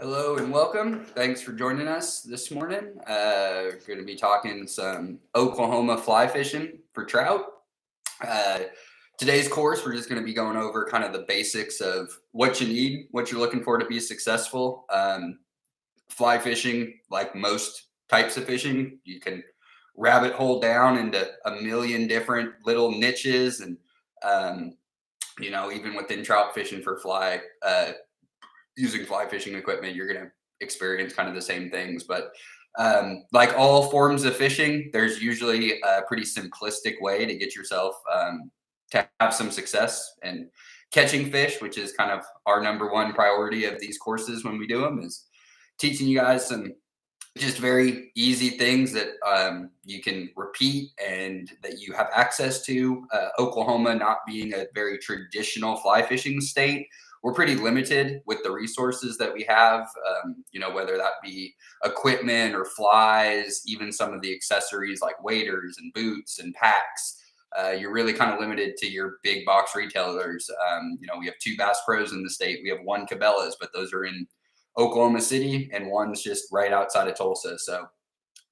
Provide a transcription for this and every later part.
Hello and welcome. Thanks for joining us this morning. We're going to be talking some Oklahoma fly fishing for trout. Uh, Today's course, we're just going to be going over kind of the basics of what you need, what you're looking for to be successful. Fly fishing, like most types of fishing, you can rabbit hole down into a million different little niches and um, even within trout fishing for fly, using fly fishing equipment, you're going to experience kind of the same things. But like all forms of fishing, there's usually a pretty simplistic way to get yourself to have some success and catching fish, which is kind of our number one priority of these courses when we do them, is teaching you guys some just very easy things that you can repeat and that you have access to. Oklahoma not being a very traditional fly fishing state, we're pretty limited with the resources that we have. Whether that be equipment or flies, even some of the accessories like waders and boots and packs. You're really kind of limited to your big box retailers. We have two Bass Pros in the state. We have one Cabela's, but those are in Oklahoma City, and one's just right outside of Tulsa. So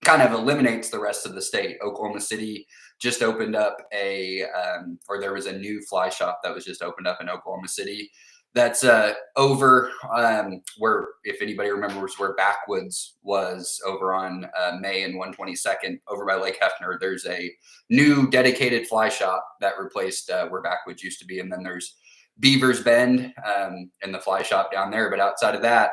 kind of eliminates the rest of the state. Oklahoma City just opened up or there was a new fly shop that was just opened up in Oklahoma City. That's over where, if anybody remembers where Backwoods was, over on May and 122nd, over by Lake Hefner. There's a new dedicated fly shop that replaced where Backwoods used to be. And then there's Beaver's Bend and the fly shop down there. But outside of that,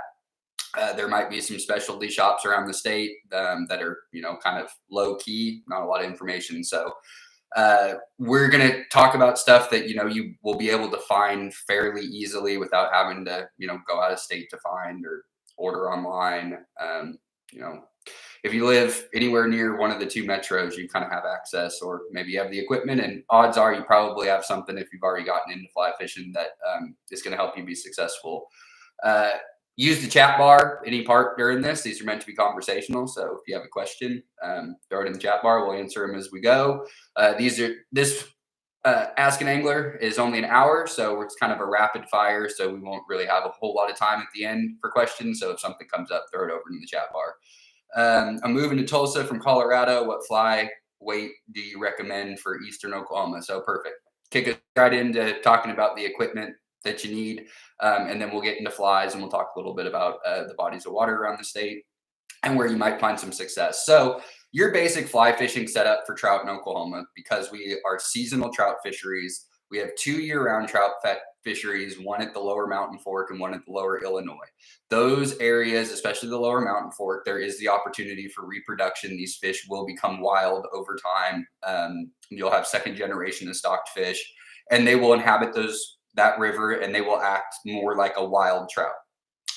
there might be some specialty shops around the state that are, kind of low key, not a lot of information. So we're going to talk about stuff that, you will be able to find fairly easily without having to, go out of state to find or order online. You know, if you live anywhere near one of the two metros, you kind of have access, or maybe you have the equipment, and odds are you probably have something if you've already gotten into fly fishing that is going to help you be successful. Uh, Use the chat bar any part during this. These are meant to be conversational. So if you have a question, throw it in the chat bar. We'll answer them as we go. This Ask an Angler is only an hour, so it's kind of a rapid fire. So we won't really have a whole lot of time at the end for questions. So if something comes up, throw it over in the chat bar. I'm moving to Tulsa from Colorado. What fly weight do you recommend for Eastern Oklahoma? So perfect. Kick us right into talking about the equipment that you need. And then we'll get into flies and we'll talk a little bit about the bodies of water around the state and where you might find some success. So your basic fly fishing setup for trout in Oklahoma, because we are seasonal trout fisheries. We have 2 year-round trout fisheries, one at the lower Mountain Fork and one at the lower Illinois. Those areas, especially the lower Mountain Fork, there is the opportunity for reproduction. These fish will become wild over time. You'll have second generation of stocked fish, and they will inhabit that river, and they will act more like a wild trout.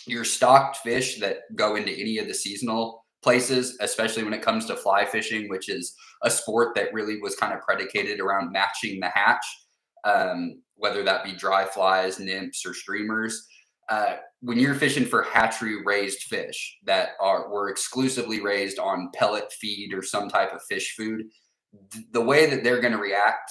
Your stocked fish that go into any of the seasonal places, especially when it comes to fly fishing, which is a sport that really was kind of predicated around matching the hatch, whether that be dry flies, nymphs, or streamers. When you're fishing for hatchery raised fish that were exclusively raised on pellet feed or some type of fish food, the way that they're going to react,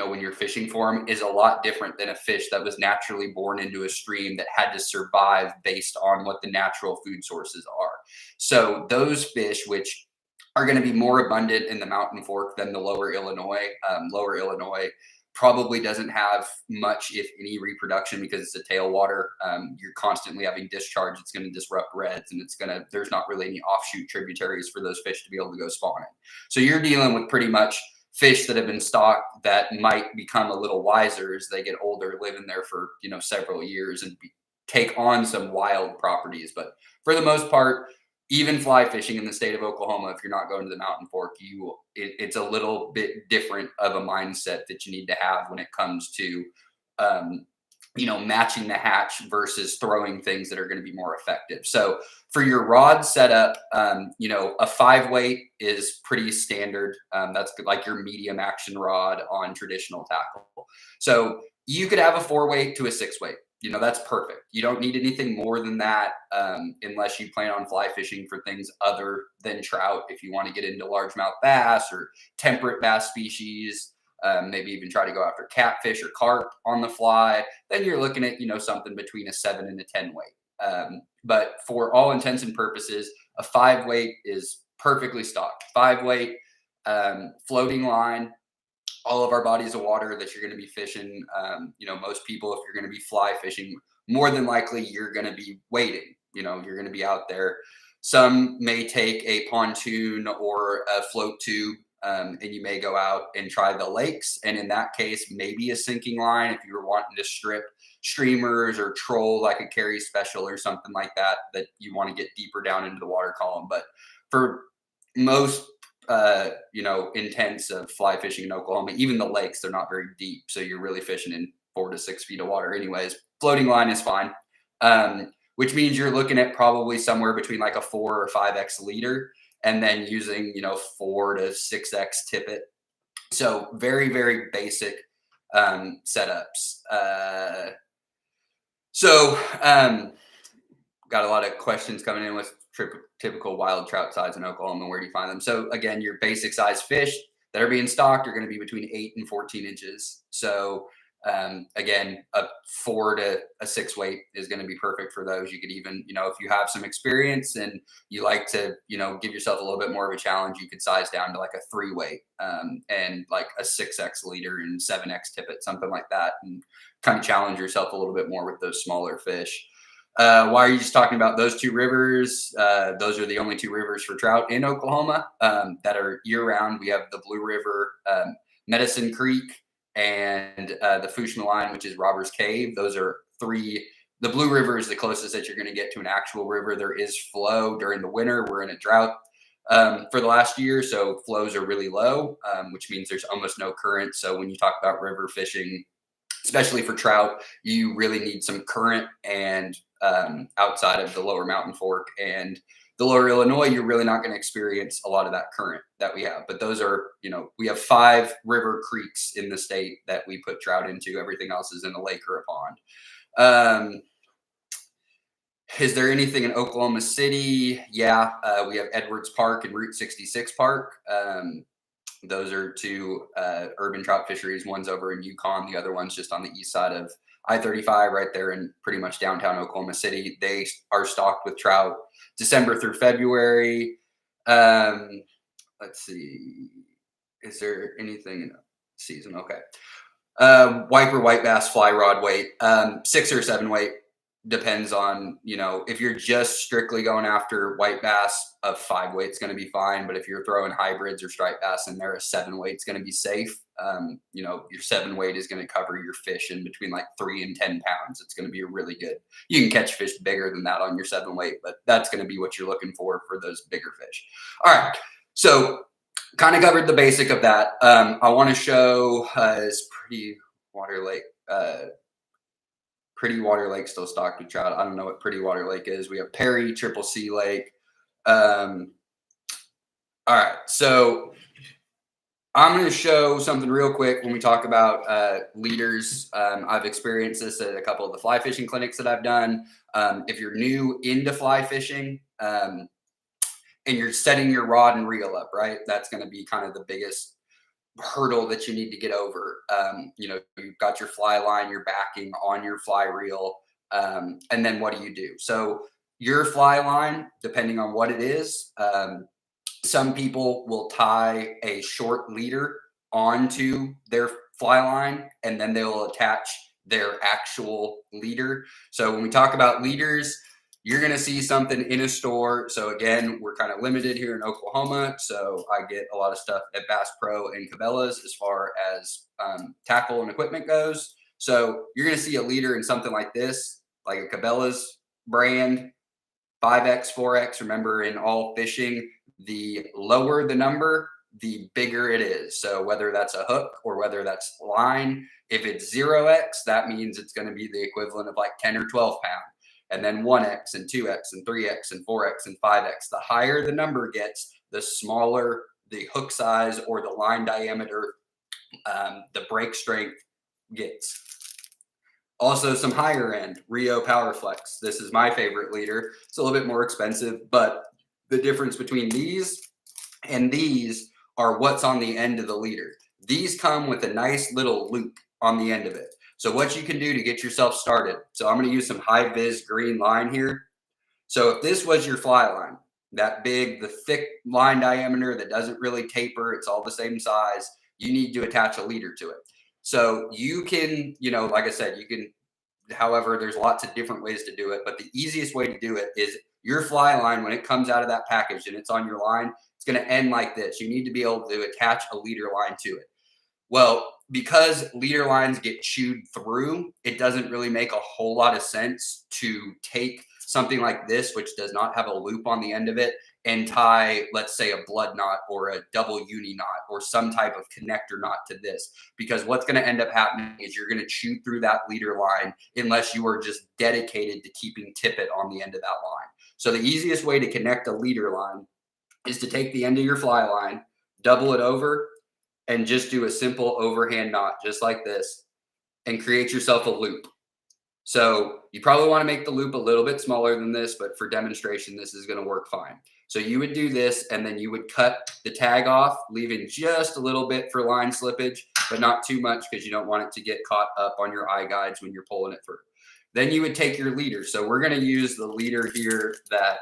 when you're fishing for them, is a lot different than a fish that was naturally born into a stream that had to survive based on what the natural food sources are. So those fish, which are going to be more abundant in the Mountain Fork than the lower Illinois probably doesn't have much, if any, reproduction because it's a tailwater. You're constantly having discharge. It's going to disrupt reds, and there's not really any offshoot tributaries for those fish to be able to go spawning. So you're dealing with pretty much fish that have been stocked that might become a little wiser as they get older, live in there for several years and take on some wild properties. But for the most part, even fly fishing in the state of Oklahoma, if you're not going to the Mountain Fork, it's a little bit different of a mindset that you need to have when it comes to matching the hatch versus throwing things that are going to be more effective. So for your rod setup, a 5 weight is pretty standard. That's like your medium action rod on traditional tackle. So you could have a 4 weight to a 6 weight. That's perfect. You don't need anything more than that unless you plan on fly fishing for things other than trout. If you want to get into largemouth bass or temperate bass species, maybe even try to go after catfish or carp on the fly, then you're looking at, something between a 7 and a 10 weight. But for all intents and purposes, a 5 weight is perfectly stocked. 5 weight, floating line, all of our bodies of water that you're going to be fishing. Most people, if you're going to be fly fishing, more than likely you're going to be wading. You're going to be out there. Some may take a pontoon or a float tube, and you may go out and try the lakes. And in that case, maybe a sinking line if you were wanting to strip streamers or troll like a carry special or something like that you want to get deeper down into the water column. But for most intents of fly fishing in Oklahoma, even the lakes, they're not very deep. So you're really fishing in 4 to 6 feet of water anyways. Floating line is fine. Which means you're looking at probably somewhere between like a 4 or 5x leader, and then using, 4 to 6x tippet. So very, very basic setups. Got a lot of questions coming in with typical wild trout size in Oklahoma. Where do you find them? So again, your basic size fish that are being stocked are going to be between 8 and 14 inches. So again, a 4 to a 6 weight is going to be perfect for those. You could even, if you have some experience and you like to, give yourself a little bit more of a challenge, you could size down to like a 3 weight and like a 6x leader and 7x tippet, something like that, and kind of challenge yourself a little bit more with those smaller fish. Why are you just talking about those 2 rivers? Those are the only 2 rivers for trout in Oklahoma that are year round. We have the Blue River, Medicine Creek, and the Fushma line, which is Robbers Cave. Those are 3. The Blue River is the closest that you're going to get to an actual river. There is flow during the winter. We're in a drought for the last year, so flows are really low, which means there's almost no current. So when you talk about river fishing, especially for trout, you really need some current, and outside of the lower Mountain Fork and the lower Illinois, you're really not going to experience a lot of that current that we have. But those are, we have 5 river creeks in the state that we put trout into. Everything else is in a lake or a pond. Is there anything in Oklahoma City? Yeah, we have Edwards Park and Route 66 Park. Those are 2 urban trout fisheries. One's over in Yukon. The other one's just on the east side of I-35, right there in pretty much downtown Oklahoma City. They are stocked with trout December through February. Let's see. Is there anything in season? Okay. Wiper white bass fly rod weight, 6 or 7 weight. Depends on, if you're just strictly going after white bass, a 5 weight's going to be fine. But if you're throwing hybrids or striped bass in there, a 7 weight's going to be safe. Your 7 weight is going to cover your fish in between like 3 and 10 pounds. It's going to be a really good. You can catch fish bigger than that on your 7 weight, but that's going to be what you're looking for those bigger fish. All right. So kind of covered the basic of that. I want to show this Pretty Water Lake. Pretty Water Lake still stocked with trout. I don't know what Pretty Water Lake is. We have Perry, Triple C Lake. All right, so I'm going to show something real quick when we talk about leaders. I've experienced this at a couple of the fly fishing clinics that I've done. If you're new into fly fishing and you're setting your rod and reel up, right, that's going to be kind of the biggest hurdle that you need to get over. You've got your fly line, your backing on your fly reel, and then what do? So your fly line, depending on what it is, some people will tie a short leader onto their fly line, and then they'll attach their actual leader. So when we talk about leaders, you're going to see something in a store. So again, we're kind of limited here in Oklahoma. So I get a lot of stuff at Bass Pro and Cabela's as far as tackle and equipment goes. So you're going to see a leader in something like this, like a Cabela's brand, 5X, 4X. Remember, in all fishing, the lower the number, the bigger it is. So whether that's a hook or whether that's line, if it's 0X, that means it's going to be the equivalent of like 10 or 12 pounds. And then 1X and 2X and 3X and 4X and 5X. The higher the number gets, the smaller the hook size or the line diameter, the break strength gets. Also, some higher end Rio PowerFlex. This is my favorite leader. It's a little bit more expensive, but the difference between these and these are what's on the end of the leader. These come with a nice little loop on the end of it. So what you can do to get yourself started. So I'm going to use some high vis green line here. So if this was your fly line, that big, the thick line diameter that doesn't really taper, it's all the same size, you need to attach a leader to it. So you can, like I said, you can, however, there's lots of different ways to do it, but the easiest way to do it is your fly line, when it comes out of that package and it's on your line, it's going to end like this. You need to be able to attach a leader line to it. Well, because leader lines get chewed through, it doesn't really make a whole lot of sense to take something like this, which does not have a loop on the end of it, and tie, let's say, a blood knot or a double uni knot or some type of connector knot to this. Because what's going to end up happening is you're going to chew through that leader line unless you are just dedicated to keeping tippet on the end of that line. So the easiest way to connect a leader line is to take the end of your fly line, double it over, and just do a simple overhand knot just like this and create yourself a loop. So you probably want to make the loop a little bit smaller than this, but for demonstration, this is going to work fine. So you would do this, and then you would cut the tag off, leaving just a little bit for line slippage, but not too much because you don't want it to get caught up on your eye guides when you're pulling it through. Then you would take your leader. So we're going to use the leader here that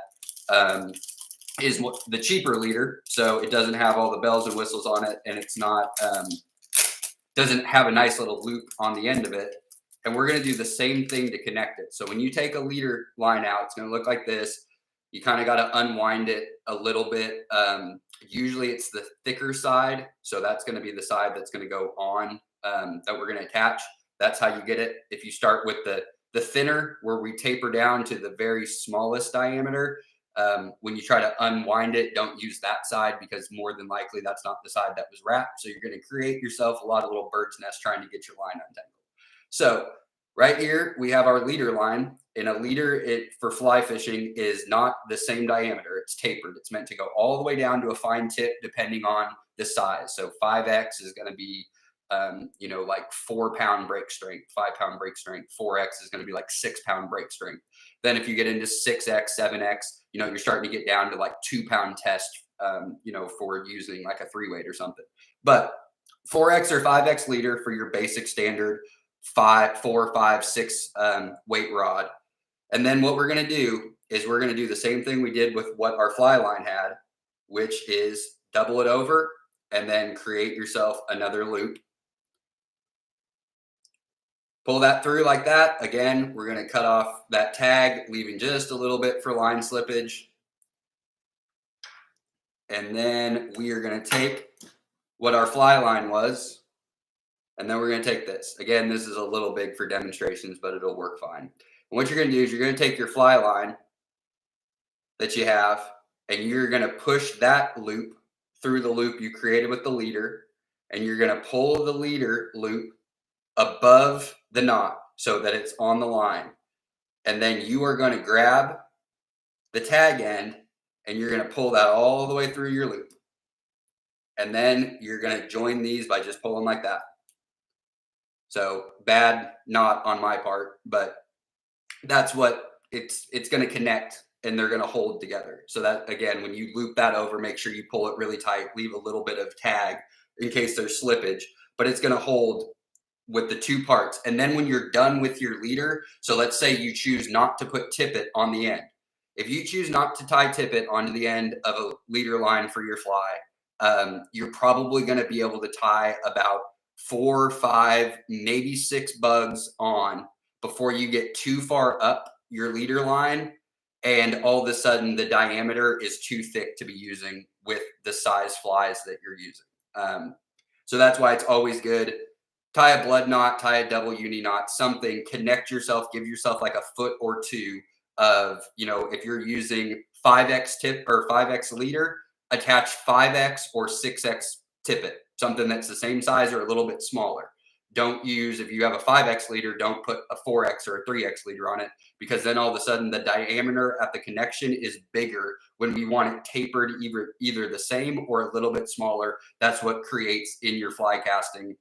is the cheaper leader. So it doesn't have all the bells and whistles on it, and it's not, doesn't have a nice little loop on the end of it. And we're going to do the same thing to connect it. So when you take a leader line out, it's going to look like this. You kind of got to unwind it a little bit. Usually it's the thicker side. So that's going to be the side that's going to go on, that we're going to attach. That's how you get it. If you start with the thinner, where we taper down to the very smallest diameter, when you try to unwind it, don't use that side because more than likely that's not the side that was wrapped. So you're going to create yourself a lot of little bird's nests trying to get your line untangled. So right here, we have our leader line, and a leader for fly fishing is not the same diameter. It's tapered. It's meant to go all the way down to a fine tip depending on the size. So 5X is going to be, like 4-pound break strength, 5-pound break strength. 4X is going to be like 6-pound break strength. Then if you get into 6X, 7X, you're starting to get down to like 2-pound test, for using like a 3-weight or something. But 4X or 5X leader for your basic standard 4, 5, 6 weight rod. And then what we're going to do is we're going to do the same thing we did with what our fly line had, which is double it over and then create yourself another loop. Pull that through like that. Again, we're going to cut off that tag, leaving just a little bit for line slippage. And then we are going to take what our fly line was, and then we're going to take this. Again, this is a little big for demonstrations, but it'll work fine. And what you're going to do is you're going to take your fly line that you have, and you're going to push that loop through the loop you created with the leader, and you're going to pull the leader loop above the knot so that it's on the line. And then you are going to grab the tag end, and you're going to pull that all the way through your loop. And then you're going to join these by just pulling like that. So bad knot on my part, but that's what it's going to connect, and they're going to hold together. So that, again, when you loop that over, make sure you pull it really tight, leave a little bit of tag in case there's slippage, but it's going to hold with the two parts. And then when you're done with your leader, so let's say you choose not to put tippet on the end. If you choose not to tie tippet onto the end of a leader line for your fly, you're probably going to be able to tie about 4, 5, maybe 6 bugs on before you get too far up your leader line, and all of a sudden the diameter is too thick to be using with the size flies that you're using. So that's why it's always good. Tie a blood knot, tie a double uni knot, something, connect yourself, give yourself like a foot or two of, if you're using 5X tip or 5X leader, attach 5X or 6X tippet, something that's the same size or a little bit smaller. Don't use, if you have a 5X leader, don't put a 4X or a 3X leader on it, because then all of a sudden the diameter at the connection is bigger when we want it tapered either the same or a little bit smaller. That's what creates in your fly casting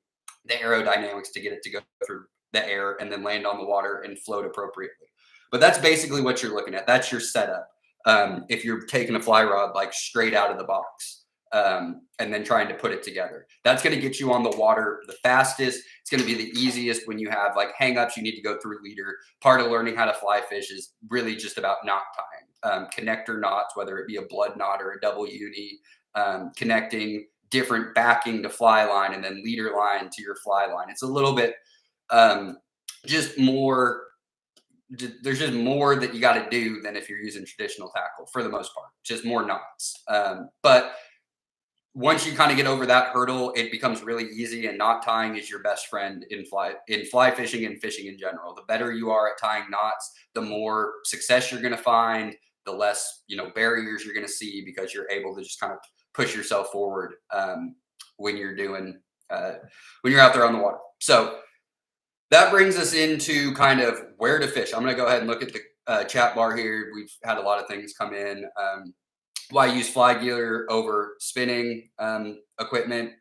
the aerodynamics to get it to go through the air and then land on the water and float appropriately. But that's basically what you're looking at. That's your setup. If you're taking a fly rod like straight out of the box. and then trying to put it together. That's going to get you on the water the fastest. It's going to be the easiest when you have like hangups. You need to go through leader. Part of learning how to fly fish is really just about knot tying, connector knots, whether it be a blood knot or a double uni, connecting different backing to fly line and then leader line to your fly line. It's a little bit just more. There's just more that you got to do than if you're using traditional tackle for the most part. Just more knots, but once you kind of get over that hurdle, it becomes really easy. And knot tying is your best friend in fly fishing and fishing in general. The better you are at tying knots, the more success you're going to find, the less barriers you're going to see, because you're able to just kind of push yourself forward when you're doing when you're out there on the water. So that brings us into kind of where to fish. I'm going to go ahead and look at the chat bar here. We've had a lot of things come in. Why use fly gear over spinning equipment?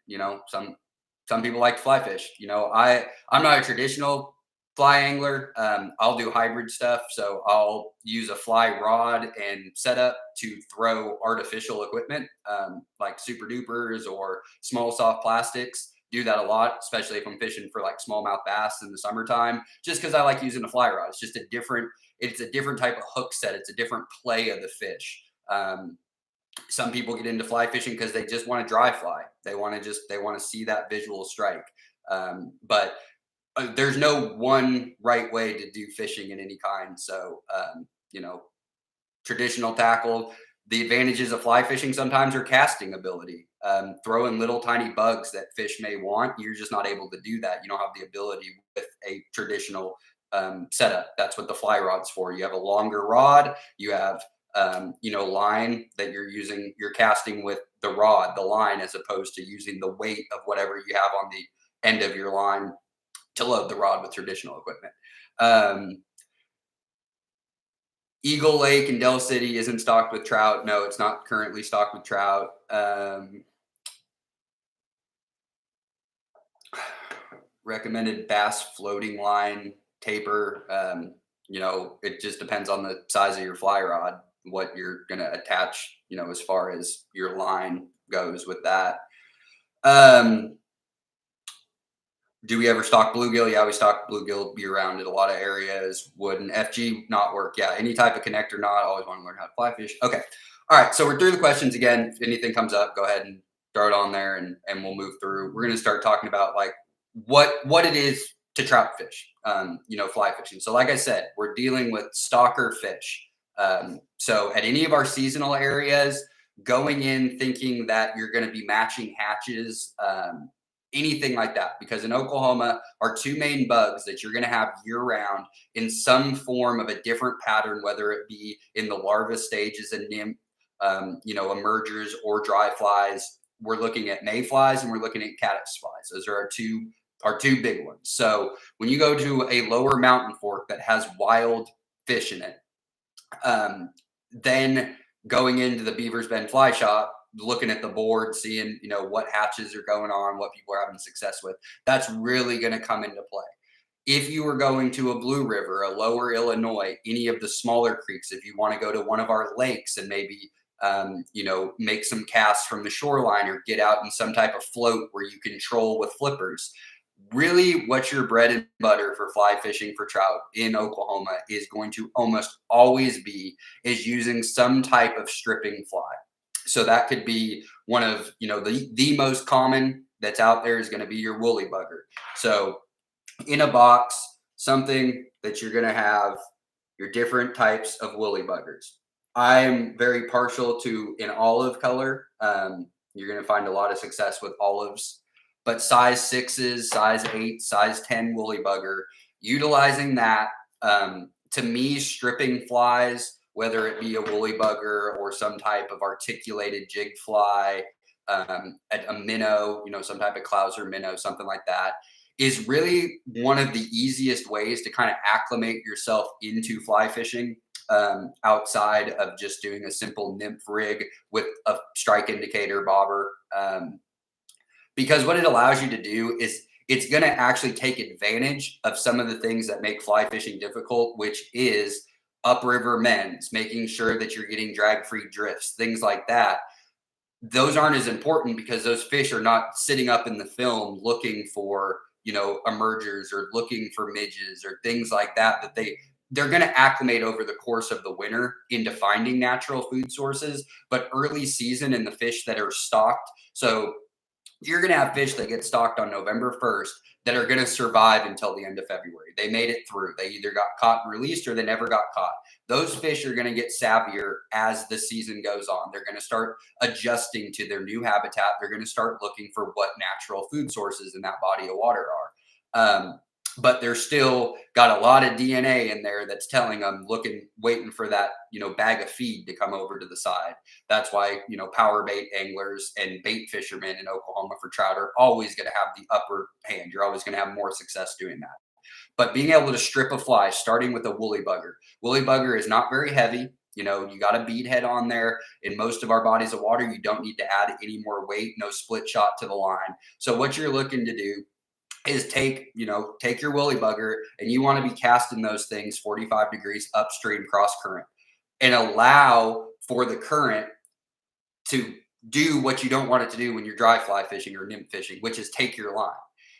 Some people like to fly fish. I'm not a traditional fly angler. I'll do hybrid stuff. So I'll use a fly rod and setup to throw artificial equipment like super dupers or small soft plastics. Do that a lot, especially if I'm fishing for like smallmouth bass in the summertime, just because I like using a fly rod. It's just a different type of hook set. It's a different play of the fish. Some people get into fly fishing because they just want to dry fly. They want to see that visual strike. But there's no one right way to do fishing in any kind. So, traditional tackle, the advantages of fly fishing sometimes are casting ability, throwing little tiny bugs that fish may want. You're just not able to do that. You don't have the ability with a traditional setup. That's what the fly rod's for. You have a longer rod. You have line that you're casting with the rod, the line, as opposed to using the weight of whatever you have on the end of your line to load the rod with traditional equipment. Eagle Lake in Del City isn't stocked with trout. No, it's not currently stocked with trout. Recommended bass floating line taper. It just depends on the size of your fly rod, what you're going to attach, as far as your line goes with that. Do we ever stock bluegill? Yeah, we stock bluegill year round in a lot of areas. Would an FG knot work? Yeah, any type of connector knot. Always want to learn how to fly fish. Okay. All right. So we're through the questions again. If anything comes up, go ahead and throw it on there and we'll move through. We're going to start talking about like what it is to trout fish, fly fishing. So like I said, we're dealing with stalker fish. So at any of our seasonal areas, going in thinking that you're going to be matching hatches, anything like that, because in Oklahoma, our two main bugs that you're going to have year round in some form of a different pattern, whether it be in the larva stages and nymph, emergers or dry flies. We're looking at mayflies and we're looking at caddis flies. Those are our two big ones. So when you go to a lower mountain fork that has wild fish in it, then going into the Beaver's Bend fly shop, looking at the board, seeing, what hatches are going on, what people are having success with, that's really going to come into play. If you were going to a Blue River, a lower Illinois, any of the smaller creeks, if you want to go to one of our lakes and maybe, make some casts from the shoreline or get out in some type of float where you control with flippers, really what your bread and butter for fly fishing for trout in Oklahoma is going to almost always be is using some type of stripping fly. So that could be one of, the most common that's out there is going to be your woolly bugger. So in a box, something that you're going to have your different types of woolly buggers. I'm very partial to an olive color. You're going to find a lot of success with olives, but size 6s, size 8, size 10 woolly bugger, utilizing that, to me, stripping flies, whether it be a woolly bugger or some type of articulated jig fly, a minnow, some type of clouser minnow, something like that, is really one of the easiest ways to kind of acclimate yourself into fly fishing, outside of just doing a simple nymph rig with a strike indicator bobber. Because what it allows you to do is it's going to actually take advantage of some of the things that make fly fishing difficult, which is upriver mends, making sure that you're getting drag-free drifts, things like that. those aren't as important because those fish are not sitting up in the film looking for, emergers or looking for midges or things like that, they're going to acclimate over the course of the winter into finding natural food sources. But early season and the fish that are stocked, so you're going to have fish that get stocked on November 1st that are going to survive until the end of February. They made it through. They either got caught and released or they never got caught. Those fish are going to get savvier as the season goes on. They're going to start adjusting to their new habitat. They're going to start looking for what natural food sources in that body of water are. But they're still got a lot of DNA in there that's telling them, waiting for that, bag of feed to come over to the side. That's why, power bait anglers and bait fishermen in Oklahoma for trout are always going to have the upper hand. You're always going to have more success doing that. But being able to strip a fly, starting with a woolly bugger. Woolly bugger is not very heavy. You got a bead head on there. In most of our bodies of water, you don't need to add any more weight, no split shot to the line. So what you're looking to do is take your woolly bugger, and you want to be casting those things 45 degrees upstream cross current and allow for the current to do what you don't want it to do when you're dry fly fishing or nymph fishing, which is take your line.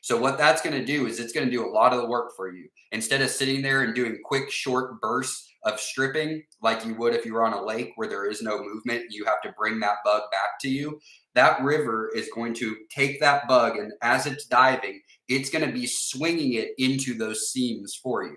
So what that's going to do is it's going to do a lot of the work for you. Instead of sitting there and doing quick, short bursts of stripping like you would if you were on a lake where there is no movement, you have to bring that bug back to you. That river is going to take that bug, and as it's diving, it's going to be swinging it into those seams for you.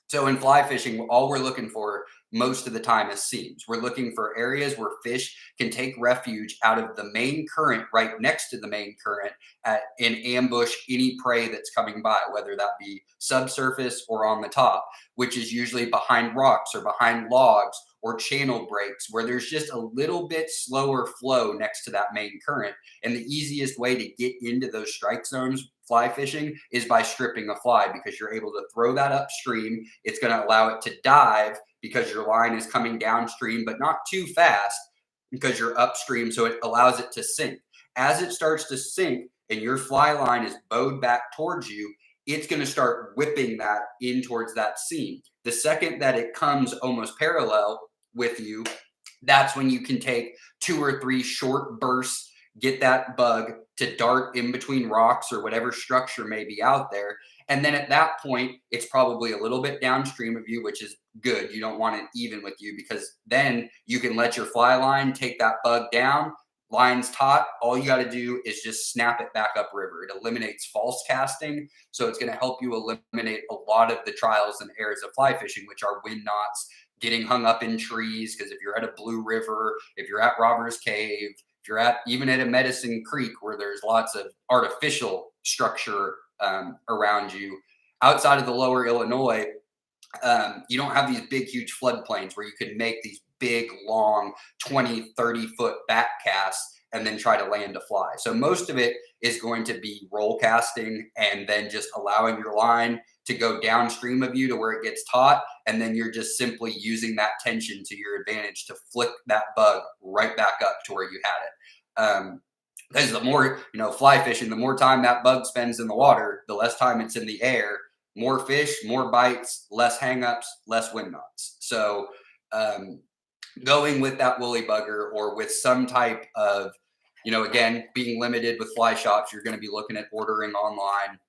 So in fly fishing, all we're looking for most of the time is seams. We're looking for areas where fish can take refuge out of the main current, right next to the main current, and ambush any prey that's coming by, whether that be subsurface or on the top, which is usually behind rocks or behind logs or channel breaks where there's just a little bit slower flow next to that main current. And the easiest way to get into those strike zones fly fishing is by stripping a fly, because you're able to throw that upstream. It's going to allow it to dive because your line is coming downstream, but not too fast because you're upstream. So it allows it to sink. As it starts to sink and your fly line is bowed back towards you, it's going to start whipping that in towards that seam. The second that it comes almost parallel with you, that's when you can take 2 or 3 short bursts, get that bug to dart in between rocks or whatever structure may be out there. And then at that point, it's probably a little bit downstream of you, which is good. You don't want it even with you, because then you can let your fly line take that bug down. Line's taut. All you got to do is just snap it back upriver. It eliminates false casting. So it's going to help you eliminate a lot of the trials and errors of fly fishing, which are wind knots, getting hung up in trees. Because if you're at a Blue River, if you're at Robbers Cave, if you're even at a Medicine Creek where there's lots of artificial structure around you, outside of the lower Illinois, you don't have these big, huge floodplains where you can make these big, long 20, 30-foot back casts and then try to land a fly. So most of it is going to be roll casting and then just allowing your line to go downstream of you to where it gets taut. And then you're just simply using that tension to your advantage to flick that bug right back up to where you had it. Because the more, fly fishing, the more time that bug spends in the water, the less time it's in the air, more fish, more bites, less hangups, less wind knots. So going with that woolly bugger or with some type of, again, being limited with fly shops, you're going to be looking at ordering online.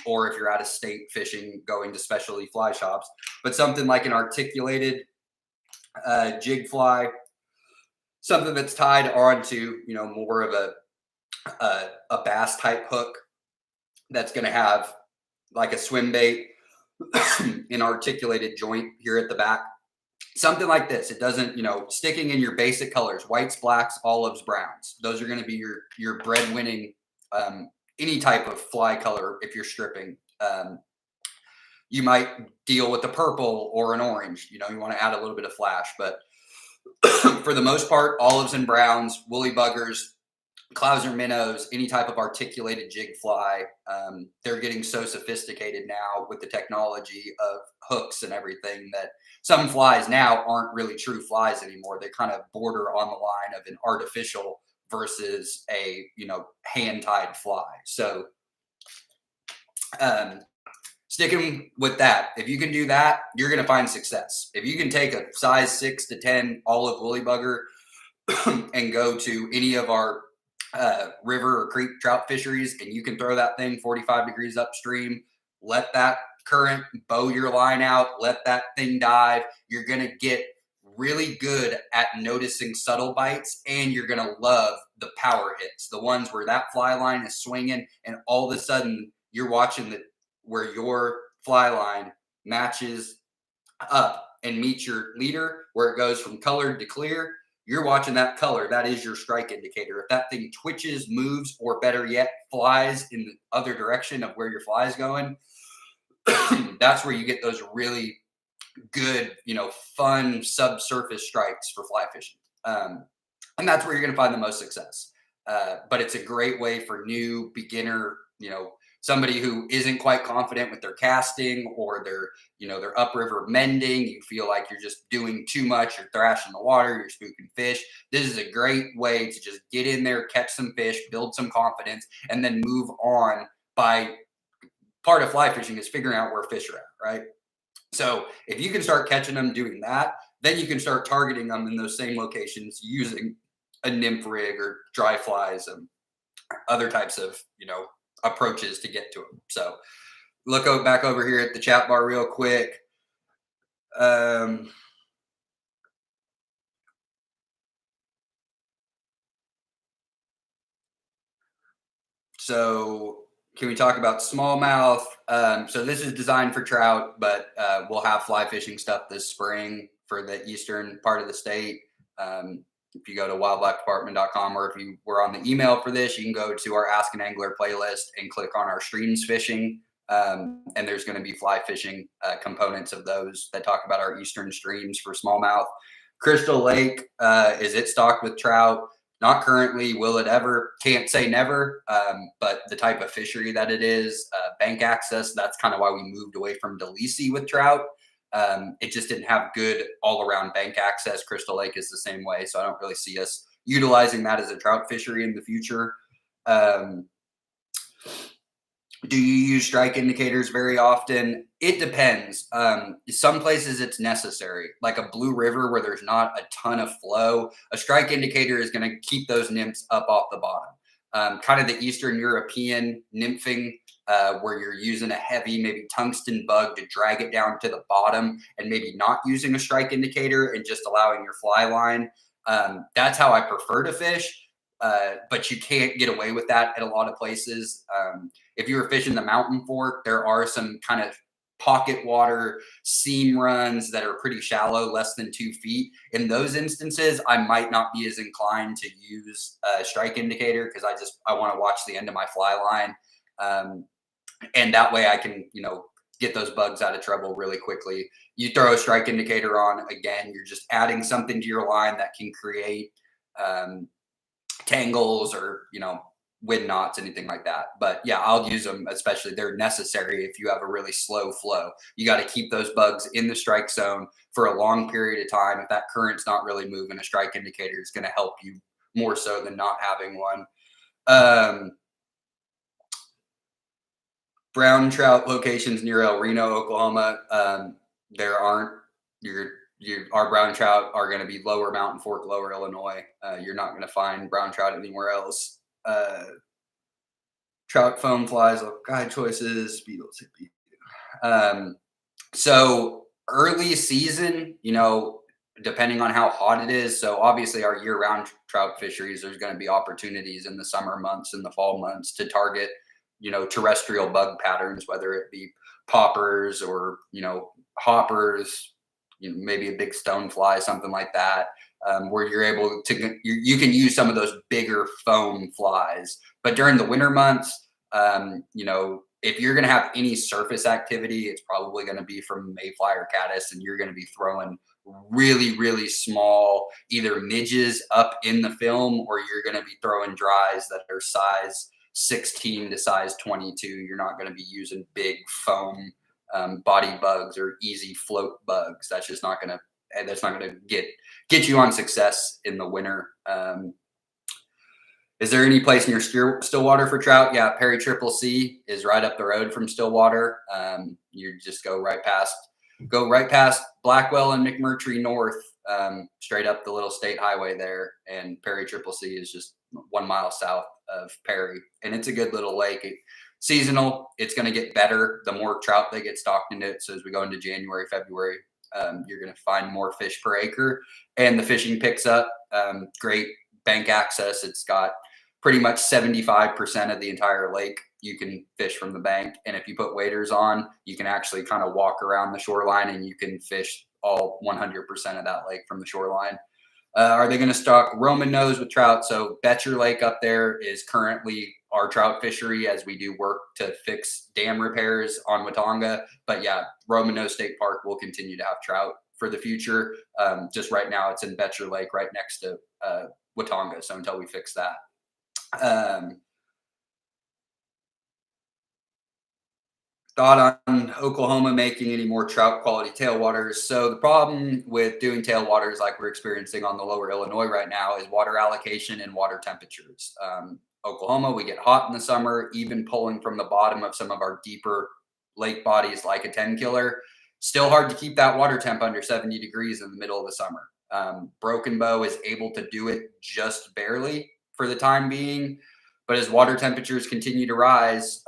Or if you're out of state fishing, going to specialty fly shops. But something like an articulated jig fly, something that's tied onto, more of a bass type hook that's going to have like a swim bait, an articulated joint here at the back. Something like this. It doesn't, sticking in your basic colors, whites, blacks, olives, browns. Those are going to be your breadwinning, any type of fly color if you're stripping. You might deal with a purple or an orange. You want to add a little bit of flash, but for the most part, olives and browns, woolly buggers, clouser minnows, any type of articulated jig fly. They're getting so sophisticated now with the technology of hooks and everything that some flies now aren't really true flies anymore. They kind of border on the line of an artificial versus a, hand-tied fly. So sticking with that, if you can do that, you're going to find success. If you can take a size 6 to 10 olive woolly bugger, and go to any of our river or creek trout fisheries, and you can throw that thing 45 degrees upstream, let that current bow your line out, let that thing dive. You're going to get really good at noticing subtle bites, and you're going to love the power hits, the ones where that fly line is swinging and all of a sudden you're watching the where your fly line matches up and meets your leader where it goes from colored to clear. You're watching that color. That is your strike indicator. If that thing twitches, moves, or better yet, flies in the other direction of where your fly is going, that's where you get those really good, fun subsurface strikes for fly fishing. And that's where you're going to find the most success. But it's a great way for new beginner, somebody who isn't quite confident with their casting or their upriver mending. You feel like you're just doing too much. You're thrashing the water. You're spooking fish. This is a great way to just get in there, catch some fish, build some confidence, and then move on. By part of fly fishing is figuring out where fish are at, right? So if you can start catching them doing that, then you can start targeting them in those same locations using a nymph rig or dry flies and other types of, approaches to get to them. So look back over here at the chat bar real quick. So can we talk about smallmouth? So this is designed for trout, but we'll have fly fishing stuff this spring for the eastern part of the state. If you go to wildlifedepartment.com, or if you were on the email for this, you can go to our Ask an Angler playlist and click on our streams fishing. And there's going to be fly fishing components of those that talk about our eastern streams for smallmouth. Crystal Lake, is it stocked with trout? Not currently. Will it ever? Can't say never. But the type of fishery that it is, bank access, that's kind of why we moved away from Delisi with trout. It just didn't have good all-around bank access. Crystal Lake is the same way, so I don't really see us utilizing that as a trout fishery in the future. Do you use strike indicators very often? It depends. Some places it's necessary, like a Blue River where there's not a ton of flow. A strike indicator is going to keep those nymphs up off the bottom. Kind of the Eastern European nymphing, where you're using a heavy, maybe tungsten bug to drag it down to the bottom and maybe not using a strike indicator and just allowing your fly line. That's how I prefer to fish. But you can't get away with that at a lot of places. If you were fishing the mountain fork, there are some kind of pocket water seam runs that are pretty shallow, less than 2 feet. In those instances, I might not be as inclined to use a strike indicator because I want to watch the end of my fly line. And that way I can, get those bugs out of trouble really quickly. You throw a strike indicator on, again, you're just adding something to your line that can create tangles or wind knots, anything like that. But yeah, I'll use them, especially they're necessary if you have a really slow flow. You got to keep those bugs in the strike zone for a long period of time. If that current's not really moving, a strike indicator is going to help you more so than not having one. Brown trout locations near El Reno, Oklahoma. There aren't. Our brown trout are going to be lower Mountain Fork, lower Illinois. You're not going to find brown trout anywhere else. Trout foam flies, guide choices, beetles. So early season, depending on how hot it is. So obviously our year-round trout fisheries, there's going to be opportunities in the summer months and the fall months to target, terrestrial bug patterns, whether it be poppers or, hoppers, maybe a big stonefly, something like that, where you're able to, you can use some of those bigger foam flies. But during the winter months, if you're going to have any surface activity, it's probably going to be from mayfly or caddis, and you're going to be throwing really, really small, either midges up in the film, or you're going to be throwing dries that are size 16 to size 22. You're not going to be using big foam body bugs or easy float bugs. That's just not going to get you on success in the winter. Is there any place near Stillwater for trout? Yeah, Perry Triple C is right up the road from Stillwater. You just go right past Blackwell and McMurtry north. straight up the little state highway there. And Perry Triple C is just 1 mile south of Perry. And it's a good little lake. Seasonal, it's going to get better the more trout they get stocked into it. So as we go into January, February, you're going to find more fish per acre and the fishing picks up. Great bank access. It's got pretty much 75% of the entire lake you can fish from the bank. And if you put waders on, you can actually kind of walk around the shoreline and you can fish all 100% of that lake from the shoreline. Are they going to stock Roman nose with trout? So Betcher Lake up there is currently our trout fishery as we do work to fix dam repairs on Watauga. But yeah, Roman nose State Park will continue to have trout for the future. Just right now it's in Betcher Lake right next to Watauga. So until we fix that. Thought on Oklahoma making any more trout quality tailwaters. So the problem with doing tailwaters like we're experiencing on the lower Illinois right now is water allocation and water temperatures. Oklahoma, we get hot in the summer, even pulling from the bottom of some of our deeper lake bodies like a 10 killer. Still hard to keep that water temp under 70 degrees in the middle of the summer. Broken Bow is able to do it just barely for the time being. But as water temperatures continue to rise,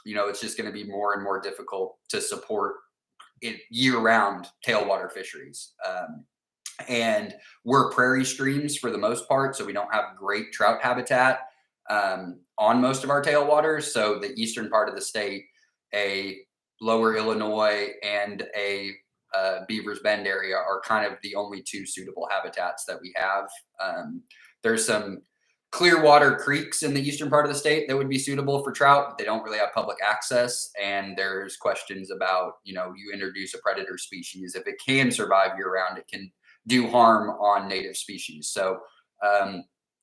it's just going to be more and more difficult to support it year-round tailwater fisheries. And we're prairie streams for the most part, so we don't have great trout habitat on most of our tailwaters. So the eastern part of the state, a lower Illinois and a Beavers Bend area are kind of the only two suitable habitats that we have. There's some Clearwater creeks in the eastern part of the state that would be suitable for trout, but they don't really have public access. And there's questions about, you introduce a predator species. If it can survive year round, it can do harm on native species. So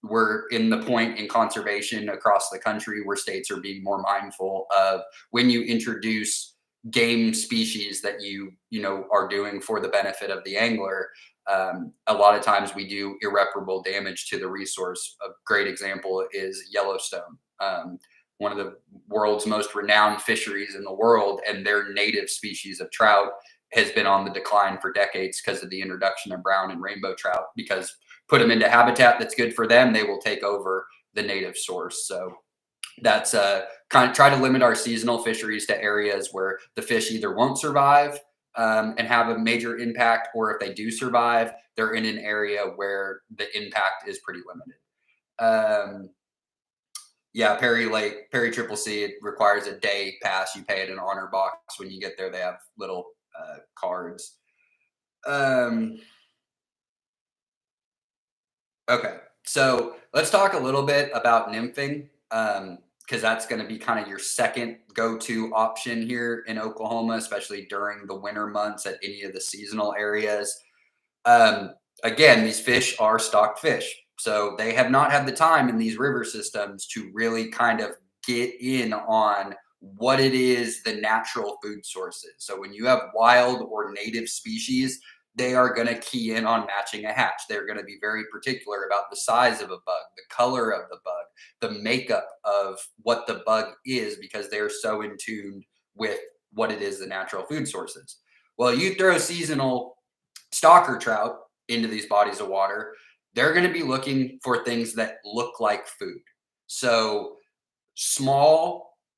we're in the point in conservation across the country where states are being more mindful of when you introduce game species that you are doing for the benefit of the angler. A lot of times we do irreparable damage to the resource. A great example is Yellowstone, one of the world's most renowned fisheries in the world, and their native species of trout has been on the decline for decades because of the introduction of brown and rainbow trout. Because put them into habitat that's good for them, they will take over the native source. So that's kind of try to limit our seasonal fisheries to areas where the fish either won't survive and have a major impact, or if they do survive, they're in an area where the impact is pretty limited. Yeah, Perry Triple C, it requires a day pass. You pay at an honor box. When you get there, they have little cards. Okay, so let's talk a little bit about nymphing, because that's going to be kind of your second go-to option here in Oklahoma, especially during the winter months at any of the seasonal areas. Again, these fish are stocked fish, so they have not had the time in these river systems to really kind of get in on what it is the natural food source is. So when you have wild or native species, they are going to key in on matching a hatch. They're going to be very particular about the size of a bug, the color of the bug, the makeup of what the bug is, because they're so in tune with what it is the natural food source is. Well, you throw seasonal stalker trout into these bodies of water, they're going to be looking for things that look like food. So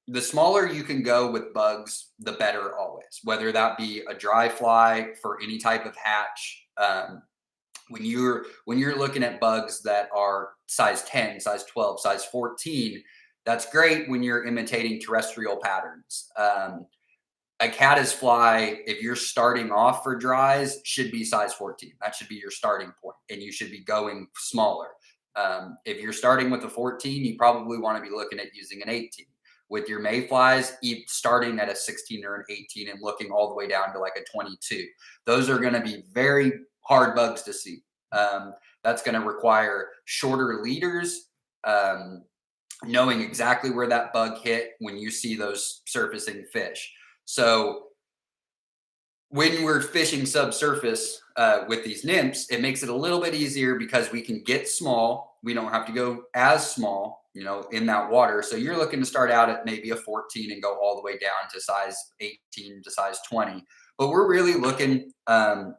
the smaller you can go with bugs, the better always, whether that be a dry fly for any type of hatch. When you're looking at bugs that are size 10, size 12, size 14, that's great when you're imitating terrestrial patterns. A caddisfly, if you're starting off for dries, should be size 14. That should be your starting point, and you should be going smaller. If you're starting with a 14, you probably want to be looking at using an 18. With your mayflies, starting at a 16 or an 18 and looking all the way down to like a 22. Those are going to be very hard bugs to see. That's going to require shorter leaders, knowing exactly where that bug hit when you see those surfacing fish. So when we're fishing subsurface with these nymphs, it makes it a little bit easier because we can get small. We don't have to go as small, in that water. So you're looking to start out at maybe a 14 and go all the way down to size 18 to size 20. But we're really looking,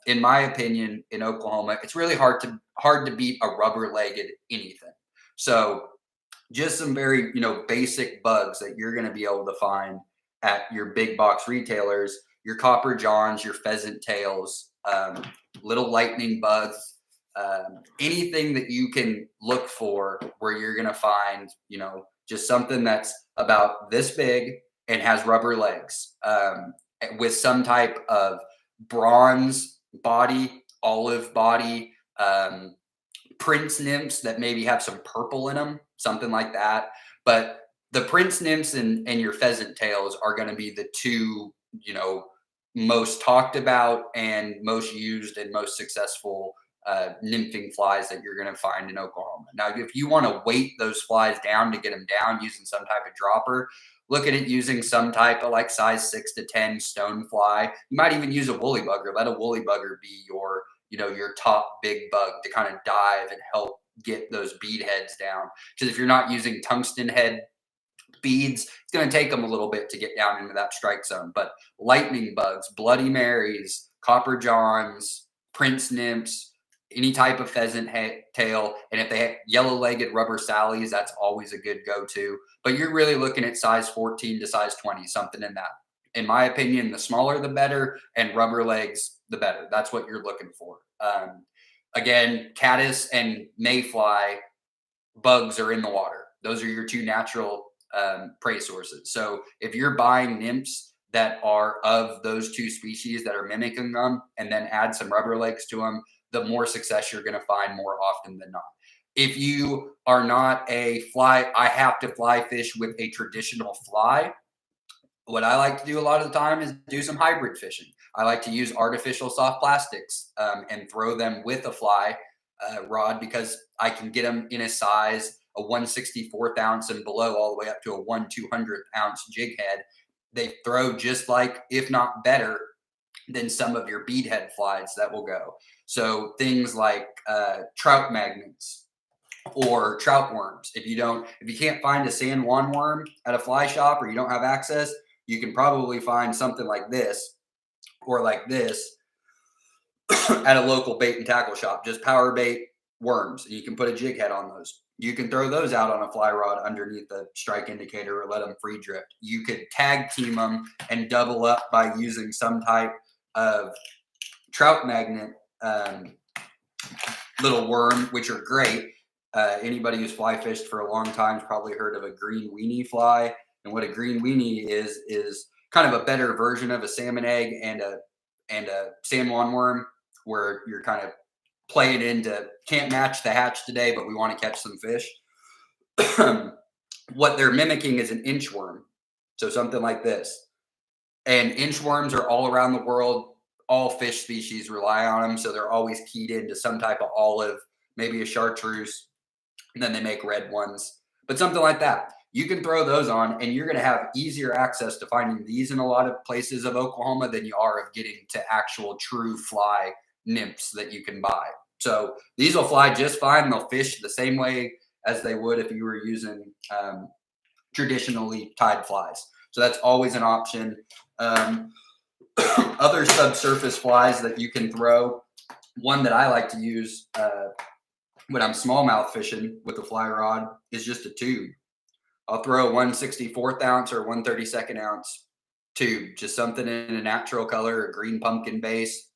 in my opinion, in Oklahoma, it's really hard to beat a rubber-legged anything. So just some very, basic bugs that you're going to be able to find at your big box retailers, your copper johns, your pheasant tails, little lightning bugs, anything that you can look for where you're going to find, just something that's about this big and has rubber legs, with some type of bronze body, olive body, prince nymphs that maybe have some purple in them, something like that. But the prince nymphs and your pheasant tails are going to be the two, most talked about and most used and most successful nymphing flies that you're going to find in Oklahoma. Now, if you want to weight those flies down to get them down using some type of dropper, look at it using some type of like size 6 to 10 stone fly. You might even use a woolly bugger. Let a woolly bugger be your top big bug to kind of dive and help get those bead heads down. Because if you're not using tungsten head beads, it's going to take them a little bit to get down into that strike zone. But lightning bugs, bloody marys, copper johns, prince nymphs, any type of pheasant tail, and if they have yellow-legged rubber sallies, that's always a good go-to. But you're really looking at size 14 to size 20, something in that. In my opinion, the smaller the better, and rubber legs the better. That's what you're looking for. Again, caddis and mayfly bugs are in the water. Those are your two natural prey sources. So if you're buying nymphs that are of those two species that are mimicking them, and then add some rubber legs to them, the more success you're going to find more often than not. If you are not a I have to fly fish with a traditional fly, what I like to do a lot of the time is do some hybrid fishing. I like to use artificial soft plastics and throw them with a fly rod, because I can get them in a size a 1/64th ounce and below, all the way up to a 1/200th ounce jig head. They throw just like, if not better, than some of your beadhead flies that will go. So things like trout magnets or trout worms. If you can't find a San Juan worm at a fly shop, or you don't have access, you can probably find something like this or like this at a local bait and tackle shop. Just power bait worms, and you can put a jig head on those. You can throw those out on a fly rod underneath the strike indicator, or let them free drift. You could tag team them and double up by using some type of trout magnet little worm, which are great. Anybody who's fly fished for a long time has probably heard of a green weenie fly. And what a green weenie is kind of a better version of a salmon egg and a San Juan worm, where you're kind of playing into, can't match the hatch today, but we want to catch some fish. What they're mimicking is an inchworm. So something like this. And inchworms are all around the world. All fish species rely on them. So they're always keyed into some type of olive, maybe a chartreuse, and then they make red ones. But something like that. You can throw those on, and you're going to have easier access to finding these in a lot of places of Oklahoma than you are of getting to actual true fly nymphs that you can buy. So these will fly just fine. They'll fish the same way as they would if you were using traditionally tied flies. So that's always an option. Other subsurface flies that you can throw, one that I like to use when I'm smallmouth fishing with a fly rod, is just a tube. I'll throw a 1/64th ounce or 1/32nd ounce tube, just something in a natural color, a green pumpkin base,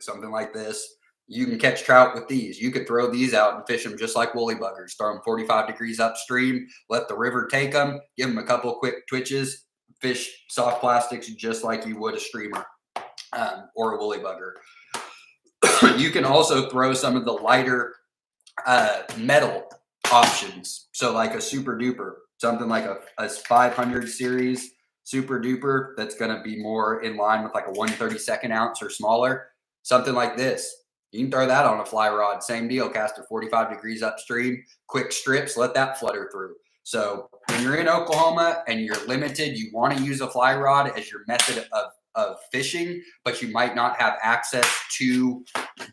something like this. You can catch trout with these. You could throw these out and fish them just like woolly buggers. Throw them 45 degrees upstream, let the river take them, give them a couple quick twitches, fish soft plastics just like you would a streamer or a woolly bugger. You can also throw some of the lighter metal options. So like a super duper, something like a 500 series super duper that's going to be more in line with like a 1/32nd ounce or smaller. Something like this. You can throw that on a fly rod. Same deal. Cast it 45 degrees upstream. Quick strips. Let that flutter through. So when you're in Oklahoma and you're limited, you want to use a fly rod as your method of fishing, but you might not have access to,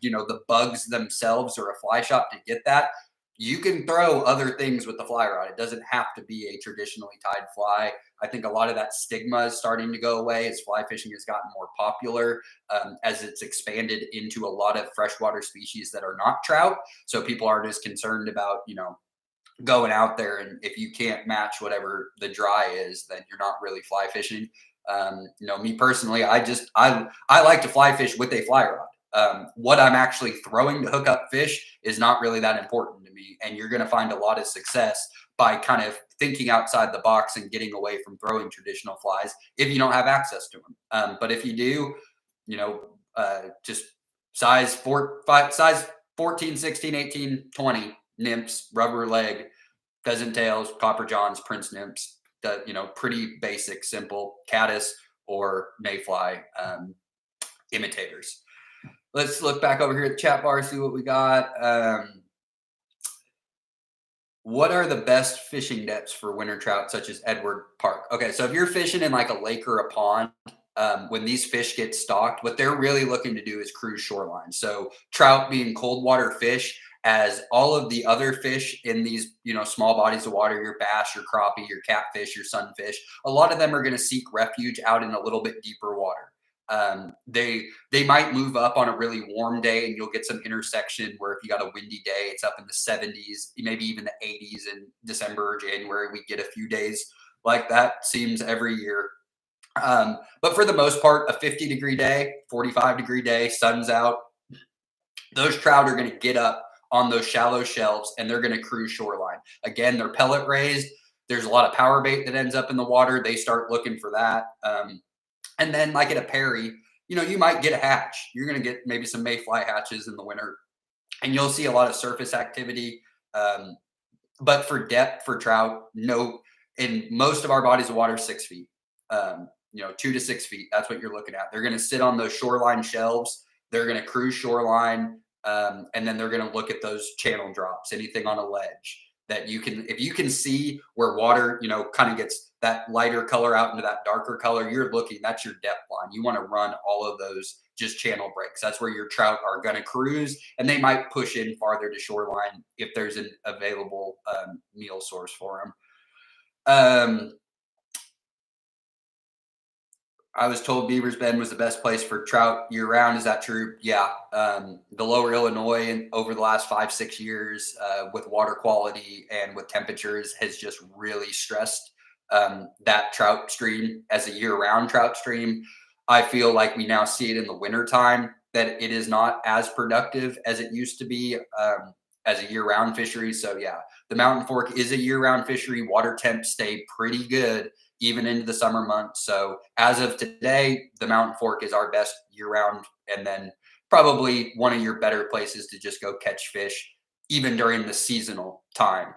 the bugs themselves or a fly shop to get that. you can throw other things with the fly rod. It doesn't have to be a traditionally tied fly. I think a lot of that stigma is starting to go away as fly fishing has gotten more popular, as it's expanded into a lot of freshwater species that are not trout. So people aren't as concerned about, going out there, and if you can't match whatever the dry is, then you're not really fly fishing. Me personally, I like to fly fish with a fly rod. What I'm actually throwing to hook up fish is not really that important to me, and you're going to find a lot of success by kind of thinking outside the box and getting away from throwing traditional flies if you don't have access to them. But if you do, just size 14, 16, 18, 20 nymphs, rubber leg, pheasant tails, copper johns, prince nymphs, pretty basic, simple caddis or mayfly imitators. Let's look back over here at the chat bar, see what we got. What are the best fishing depths for winter trout, such as Edward Park? Okay, so if you're fishing in like a lake or a pond, when these fish get stocked, what they're really looking to do is cruise shoreline. So trout being cold water fish, as all of the other fish in these, small bodies of water, your bass, your crappie, your catfish, your sunfish, a lot of them are going to seek refuge out in a little bit deeper water. They might move up on a really warm day, and you'll get some intersection where if you got a windy day, it's up in the 70s, maybe even the 80s in December or January. We get a few days like that, seems every year. But for the most part, a 50-degree day, 45-degree day, sun's out, those trout are going to get up on those shallow shelves and they're going to cruise shoreline. Again, they're pellet raised. There's a lot of power bait that ends up in the water. They start looking for that. And then, like at a Perry, you might get a hatch. You're going to get maybe some mayfly hatches in the winter, and you'll see a lot of surface activity. But for depth for trout, no, in most of our bodies of water, 6 feet. 2 to 6 feet. That's what you're looking at. They're going to sit on those shoreline shelves. They're going to cruise shoreline, and then they're going to look at those channel drops, anything on a ledge that if you can see where water, kind of gets that lighter color out into that darker color, that's your depth line. You want to run all of those just channel breaks. That's where your trout are going to cruise, and they might push in farther to shoreline if there's an available meal source for them. I was told Beaver's Bend was the best place for trout year round. Is that true? Yeah. The lower Illinois over the last 5-6 years with water quality and with temperatures has just really stressed that trout stream as a year round trout stream. I feel like we now see it in the wintertime that it is not as productive as it used to be as a year round fishery. So yeah, the Mountain Fork is a year round fishery. Water temps stay pretty good even into the summer months. So as of today, the Mountain Fork is our best year round, and then probably one of your better places to just go catch fish, even during the seasonal time.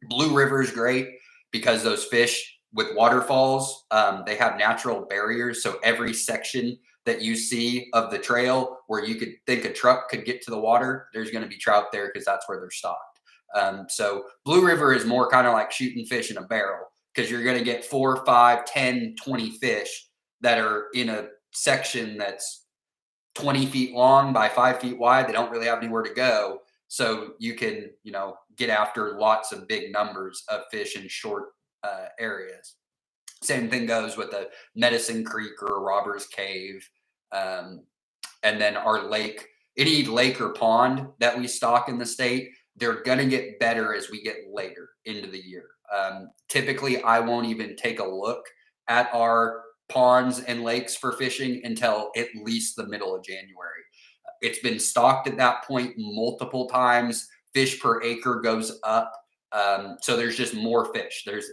Blue River is great because those fish with waterfalls, they have natural barriers. So every section that you see of the trail where you could think a truck could get to the water, there's going to be trout there because that's where they're stocked. So Blue River is more kind of like shooting fish in a barrel, because you're going to get 4, 5, 10, 20 fish that are in a section that's 20 feet long by 5 feet wide. They don't really have anywhere to go. So you can, get after lots of big numbers of fish in short areas. Same thing goes with a Medicine Creek or a Robber's Cave. And then our lake, any lake or pond that we stock in the state, they're going to get better as we get later into the year. Typically, I won't even take a look at our ponds and lakes for fishing until at least the middle of January. It's been stocked at that point multiple times. Fish per acre goes up. So there's just more fish. There's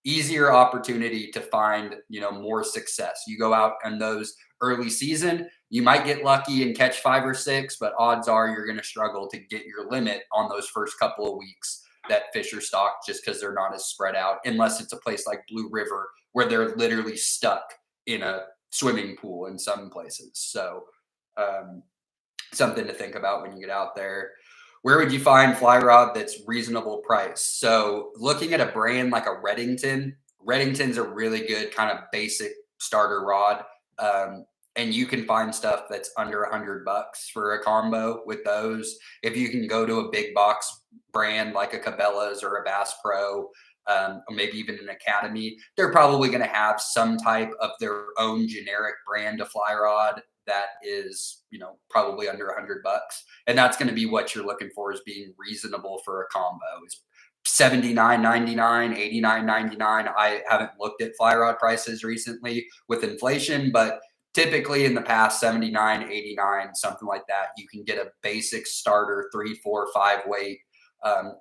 easier opportunity to find, more success. You go out in those early season, you might get lucky and catch 5 or 6, but odds are you're going to struggle to get your limit on those first couple of weeks that fish are stocked, just because they're not as spread out, unless it's a place like Blue River where they're literally stuck in a swimming pool in some places. So something to think about when you get out there. Where would you find fly rod that's reasonable price? So looking at a brand like a Reddington's a really good kind of basic starter rod. and you can find stuff that's under $100 for a combo with those. If you can go to a big box brand like a Cabela's or a Bass Pro, or maybe even an Academy, they're probably going to have some type of their own generic brand of fly rod that is, probably under $100, and that's going to be what you're looking for, is being reasonable for a combo. Is 79.99, 89.99. I haven't looked at fly rod prices recently with inflation, but typically in the past 79, 89, something like that, you can get a basic starter 3, 4, 5 weight.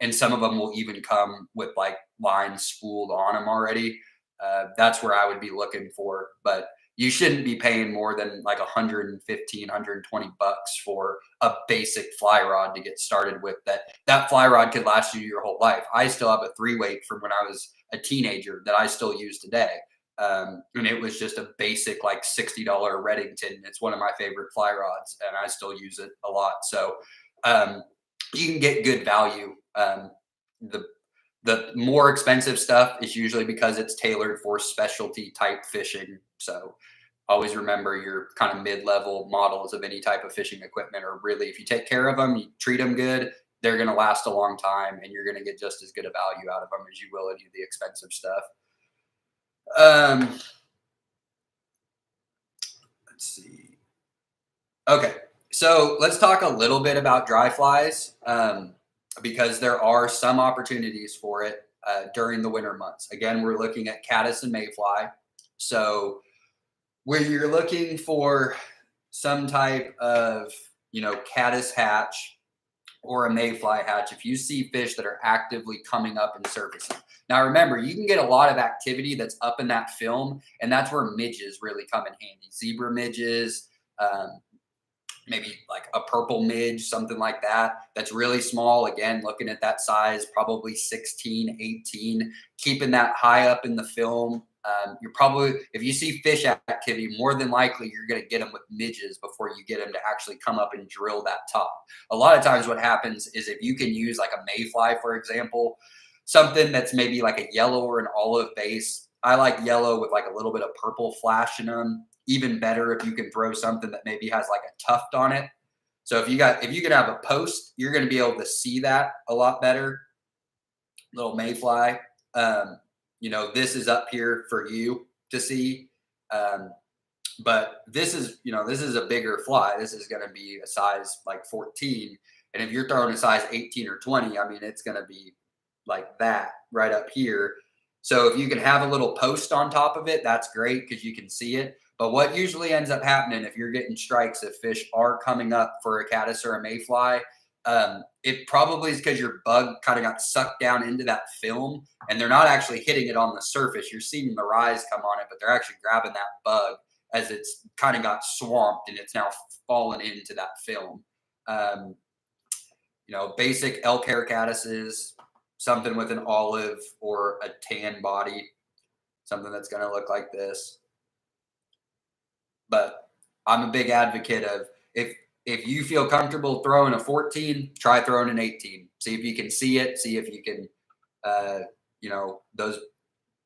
And some of them will even come with like lines spooled on them already. That's where I would be looking for, but you shouldn't be paying more than like 115, 120 bucks for a basic fly rod to get started with. That fly rod could last you your whole life. I still have a 3 weight from when I was a teenager that I still use today. And it was just a basic like $60 Reddington. It's one of my favorite fly rods, and I still use it a lot. So you can get good value. The more expensive stuff is usually because it's tailored for specialty type fishing. So always remember your kind of mid-level models of any type of fishing equipment are really, if you take care of them, you treat them good, they're going to last a long time, and you're going to get just as good a value out of them as you will any of the expensive stuff. Let's see. Okay, so let's talk a little bit about dry flies, because there are some opportunities for it during the winter months. Again, we're looking at caddis and mayfly. So where you're looking for some type of, caddis hatch or a mayfly hatch, if you see fish that are actively coming up and surfacing. Now, remember, you can get a lot of activity that's up in that film, and that's where midges really come in handy. Zebra midges, maybe like a purple midge, something like that. That's really small. Again, looking at that size, probably 16, 18, keeping that high up in the film. You're probably, if you see fish activity, more than likely you're going to get them with midges before you get them to actually come up and drill that top. A lot of times what happens is if you can use like a mayfly, for example, something that's maybe like a yellow or an olive base. I like yellow with like a little bit of purple flash in them. Even better if you can throw something that maybe has like a tuft on it. So if you can have a post, you're going to be able to see that a lot better. Little mayfly. This is up here for you to see. But this is a bigger fly. This is going to be a size like 14. And if you're throwing a size 18 or 20, I mean, it's going to be like that right up here. So if you can have a little post on top of it, that's great because you can see it. But what usually ends up happening if you're getting strikes, if fish are coming up for a caddis or a mayfly, it probably is because your bug kind of got sucked down into that film and they're not actually hitting it on the surface. You're seeing the rise come on it, but they're actually grabbing that bug as it's kind of got swamped and it's now fallen into that film. Basic elk hair caddises, something with an olive or a tan body, something that's going to look like this. But I'm a big advocate of if you feel comfortable throwing a 14, try throwing an 18. See if you can see it. See if you can, those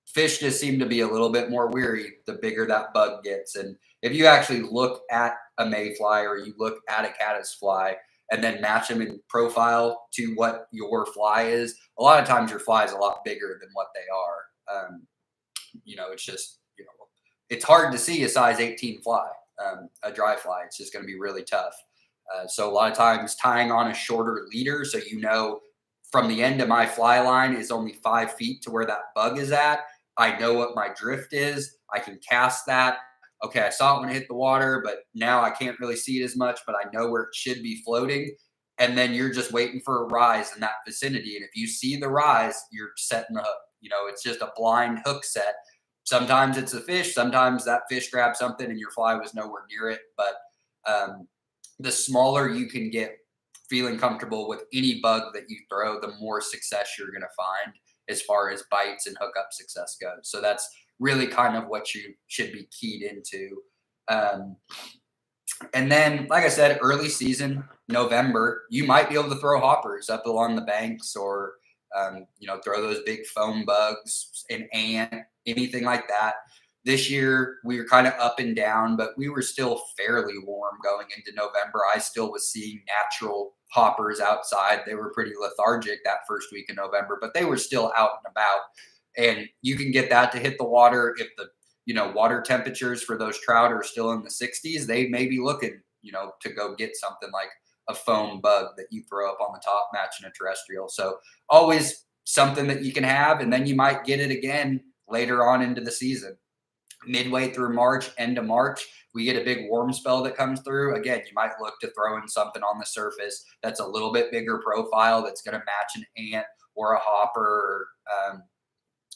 fish just seem to be a little bit more weary the bigger that bug gets. And if you actually look at a mayfly or you look at a caddisfly and then match them in profile to what your fly is, a lot of times your fly is a lot bigger than what they are. It's just, it's hard to see a size 18 fly, a dry fly. It's just going to be really tough. So a lot of times tying on a shorter leader, so from the end of my fly line is only 5 feet to where that bug is at. I know what my drift is. I can cast that. Okay, I saw it when it hit the water, but now I can't really see it as much, but I know where it should be floating. And then you're just waiting for a rise in that vicinity. And if you see the rise, you're setting the hook. It's just a blind hook set. Sometimes it's a fish. Sometimes that fish grabbed something and your fly was nowhere near it. But the smaller you can get feeling comfortable with any bug that you throw, the more success you're going to find as far as bites and hookup success goes. So that's really kind of what you should be keyed into. And then, like I said, early season, November, you might be able to throw hoppers up along the banks or, throw those big foam bugs, an ant, anything like that. This year we were kind of up and down, but we were still fairly warm going into November. I still was seeing natural hoppers outside. They were pretty lethargic that first week in November, but they were still out and about. And you can get that to hit the water if the water temperatures for those trout are still in the 60s. They may be looking to go get something like a foam bug that you throw up on the top matching a terrestrial. So always something that you can have, and then you might get it again later on into the season. Midway through March, end of March, we get a big warm spell that comes through. Again, you might look to throw in something on the surface that's a little bit bigger profile that's going to match an ant or a hopper,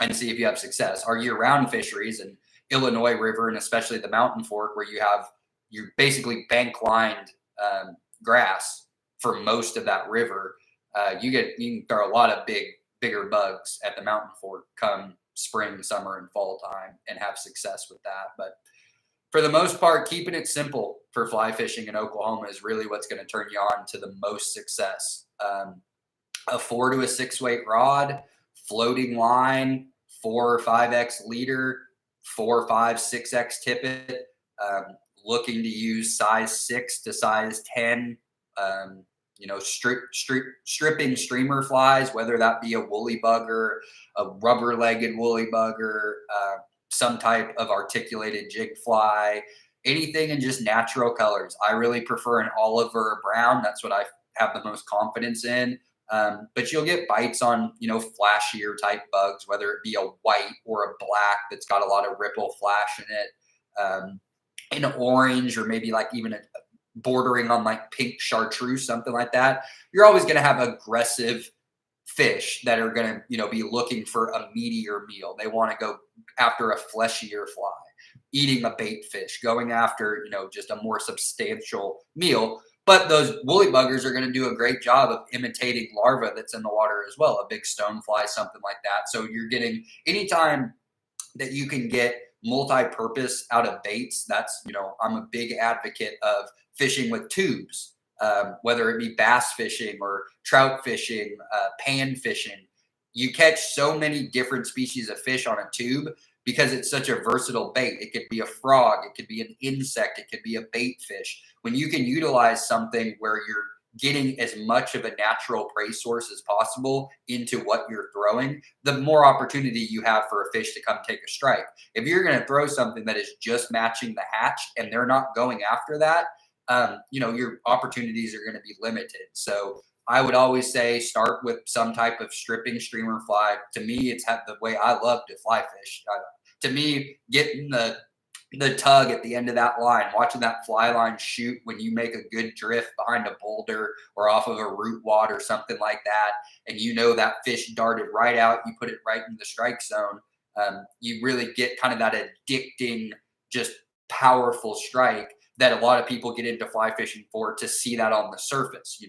and see if you have success. Our year-round fisheries in Illinois River, and especially the Mountain Fork, where you're basically bank lined grass for most of that river. You can throw a lot of bigger bugs at the Mountain Fork come spring, summer, and fall time and have success with that. But for the most part, keeping it simple for fly fishing in Oklahoma is really what's going to turn you on to the most success. A 4 to a 6 weight rod, floating line, 4 or 5x leader, 4, 5, 6x tippet. Looking to use size 6 to size 10. Stripping streamer flies, whether that be a woolly bugger, a rubber-legged woolly bugger, some type of articulated jig fly, anything in just natural colors. I really prefer an olive or a brown. That's what I have the most confidence in. But you'll get bites on, flashier type bugs, whether it be a white or a black that's got a lot of ripple flash in it, an orange, or maybe like even a bordering on like pink chartreuse, something like that. You're always going to have aggressive fish that are going to, be looking for a meatier meal. They want to go after a fleshier fly, eating a bait fish, going after, just a more substantial meal. But those woolly buggers are going to do a great job of imitating larvae that's in the water as well, a big stonefly, something like that. So you're getting, anytime that you can get multi-purpose out of baits, that's, I'm a big advocate of fishing with tubes, whether it be bass fishing or trout fishing, pan fishing. You catch so many different species of fish on a tube because it's such a versatile bait. It could be a frog, it could be an insect, it could be a bait fish. When you can utilize something where you're getting as much of a natural prey source as possible into what you're throwing, the more opportunity you have for a fish to come take a strike. If you're going to throw something that is just matching the hatch and they're not going after that, your opportunities are going to be limited. So I would always say start with some type of stripping streamer fly. To me, it's the way I love to fly fish. To me, getting the tug at the end of that line, watching that fly line shoot when you make a good drift behind a boulder or off of a root wad or something like that, and that fish darted right out, you put it right in the strike zone. You really get kind of that addicting, just powerful strike that a lot of people get into fly fishing for, to see that on the surface.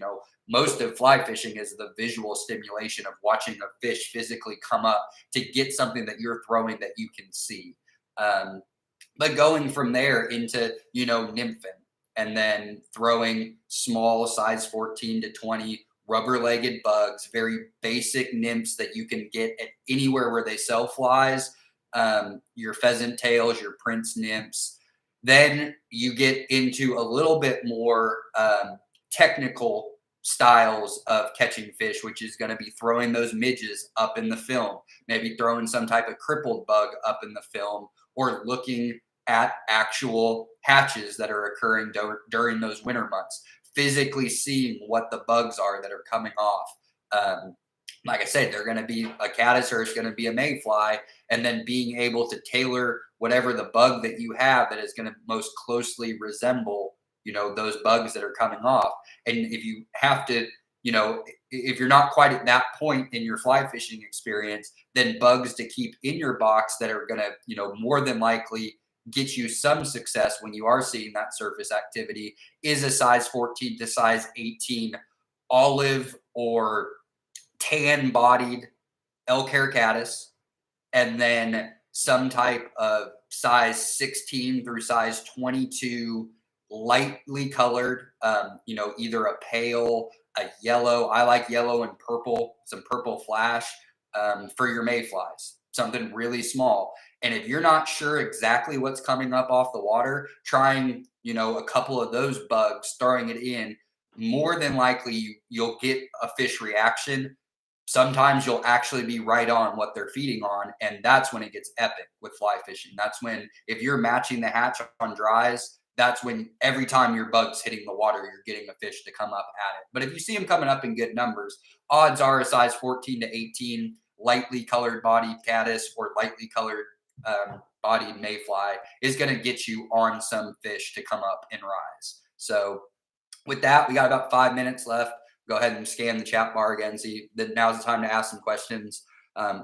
Most of fly fishing is the visual stimulation of watching a fish physically come up to get something that you're throwing that you can see. But going from there into, nymphing, and then throwing small size 14 to 20 rubber-legged bugs, very basic nymphs that you can get at anywhere where they sell flies, your pheasant tails, your prince nymphs. Then you get into a little bit more technical styles of catching fish, which is going to be throwing those midges up in the film, maybe throwing some type of crippled bug up in the film, or looking at actual hatches that are occurring during those winter months, physically seeing what the bugs are that are coming off. Like I said, they're going to be a caddis or it's going to be a mayfly, and then being able to tailor whatever the bug that you have that is going to most closely resemble, those bugs that are coming off. And if you have to, if you're not quite at that point in your fly fishing experience, then bugs to keep in your box that are going to, more than likely get you some success when you are seeing that surface activity is a size 14 to size 18 olive or tan bodied elk hair caddis, and then some type of size 16 through size 22 lightly colored, either a pale, a yellow. I like yellow and purple, some purple flash, for your mayflies, something really small. And if you're not sure exactly what's coming up off the water, trying, a couple of those bugs, throwing it in, more than likely you'll get a fish reaction. Sometimes you'll actually be right on what they're feeding on, and that's when it gets epic with fly fishing. That's when, if you're matching the hatch on dries, that's when every time your bug's hitting the water, you're getting a fish to come up at it. But if you see them coming up in good numbers, odds are a size 14 to 18 lightly colored bodied caddis or lightly colored bodied mayfly is going to get you on some fish to come up and rise. So with that, we got about 5 minutes left. Go ahead and scan the chat bar again. See that now's the time to ask some questions.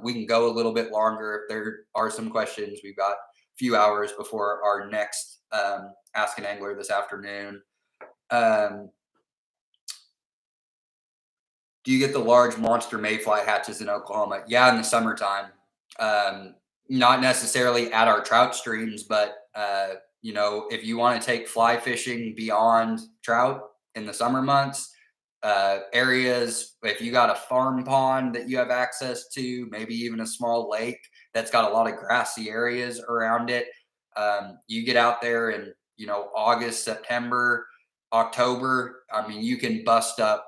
We can go a little bit longer if there are some questions. We've got a few hours before our next Ask an Angler this afternoon. Do you get the large monster mayfly hatches in Oklahoma? Yeah, in the summertime. Not necessarily at our trout streams, but if you want to take fly fishing beyond trout in the summer months, areas, if you got a farm pond that you have access to, maybe even a small lake that's got a lot of grassy areas around it, you get out there in August, September, October. I mean, you can bust up,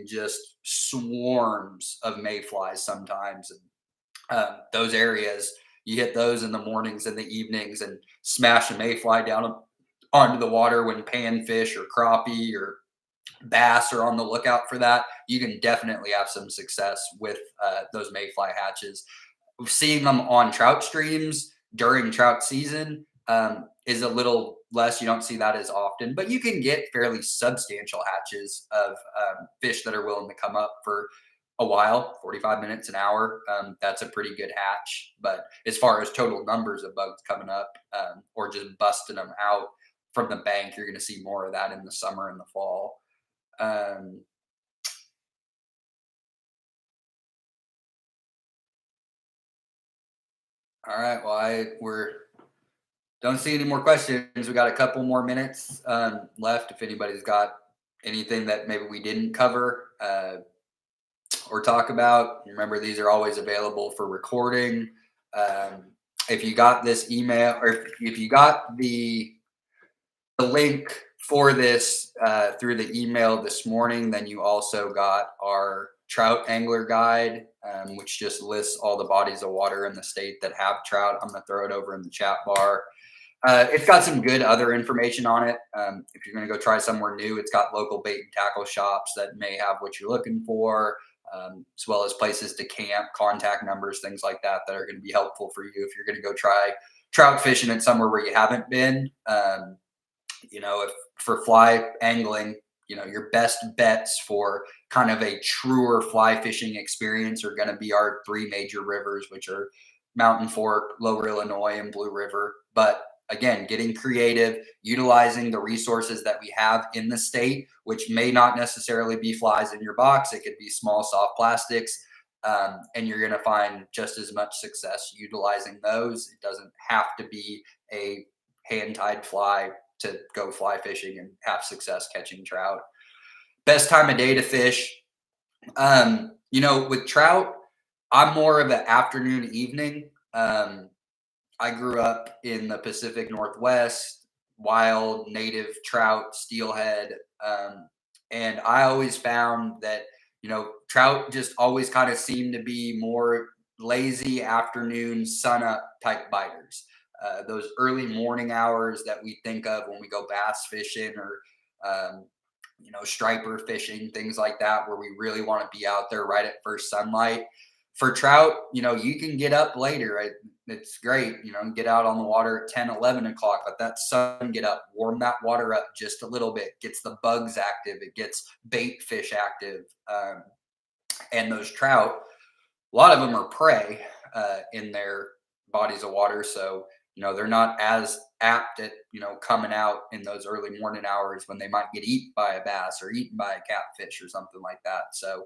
just swarms of mayflies sometimes. And those areas, you hit those in the mornings and the evenings and smash a mayfly down onto the water when panfish or crappie or bass are on the lookout for that. You can definitely have some success with those mayfly hatches. Seeing them on trout streams during trout season is a little less. You don't see that as often, but you can get fairly substantial hatches of fish that are willing to come up for a while, 45 minutes, an hour. That's a pretty good hatch. But as far as total numbers of bugs coming up or just busting them out from the bank, you're going to see more of that in the summer and the fall. All right. Well, we're don't see any more questions. We got a couple more minutes left. If anybody's got anything that maybe we didn't cover or talk about, remember these are always available for recording. If you got this email, or if you got the link for this through the email this morning, then you also got our trout angler guide, which just lists all the bodies of water in the state that have trout. I'm going to throw it over in the chat bar. It's got some good other information on it. If you're going to go try somewhere new, it's got local bait and tackle shops that may have what you're looking for, as well as places to camp, contact numbers, things like that that are going to be helpful for you if you're going to go try trout fishing at somewhere where you haven't been. If for fly angling, your best bets for kind of a truer fly fishing experience are going to be our three major rivers, which are Mountain Fork, Lower Illinois, and Blue River. But again, getting creative, utilizing the resources that we have in the state, which may not necessarily be flies in your box. It could be small, soft plastics. And you're going to find just as much success utilizing those. It doesn't have to be a hand-tied fly to go fly fishing and have success catching trout. Best time of day to fish. With trout, I'm more of an afternoon, evening. I grew up in the Pacific Northwest, wild native trout, steelhead. And I always found that, trout just always kind of seemed to be more lazy afternoon, sun up type biters. Those early morning hours that we think of when we go bass fishing or, striper fishing, things like that, where we really want to be out there right at first sunlight. For trout, you can get up later. Right? It's great, get out on the water at 10, 11 o'clock, let that sun get up, warm that water up just a little bit, gets the bugs active, it gets bait fish active. And those trout, a lot of them are prey in their bodies of water. So, they're not as apt at, coming out in those early morning hours when they might get eaten by a bass or eaten by a catfish or something like that. So,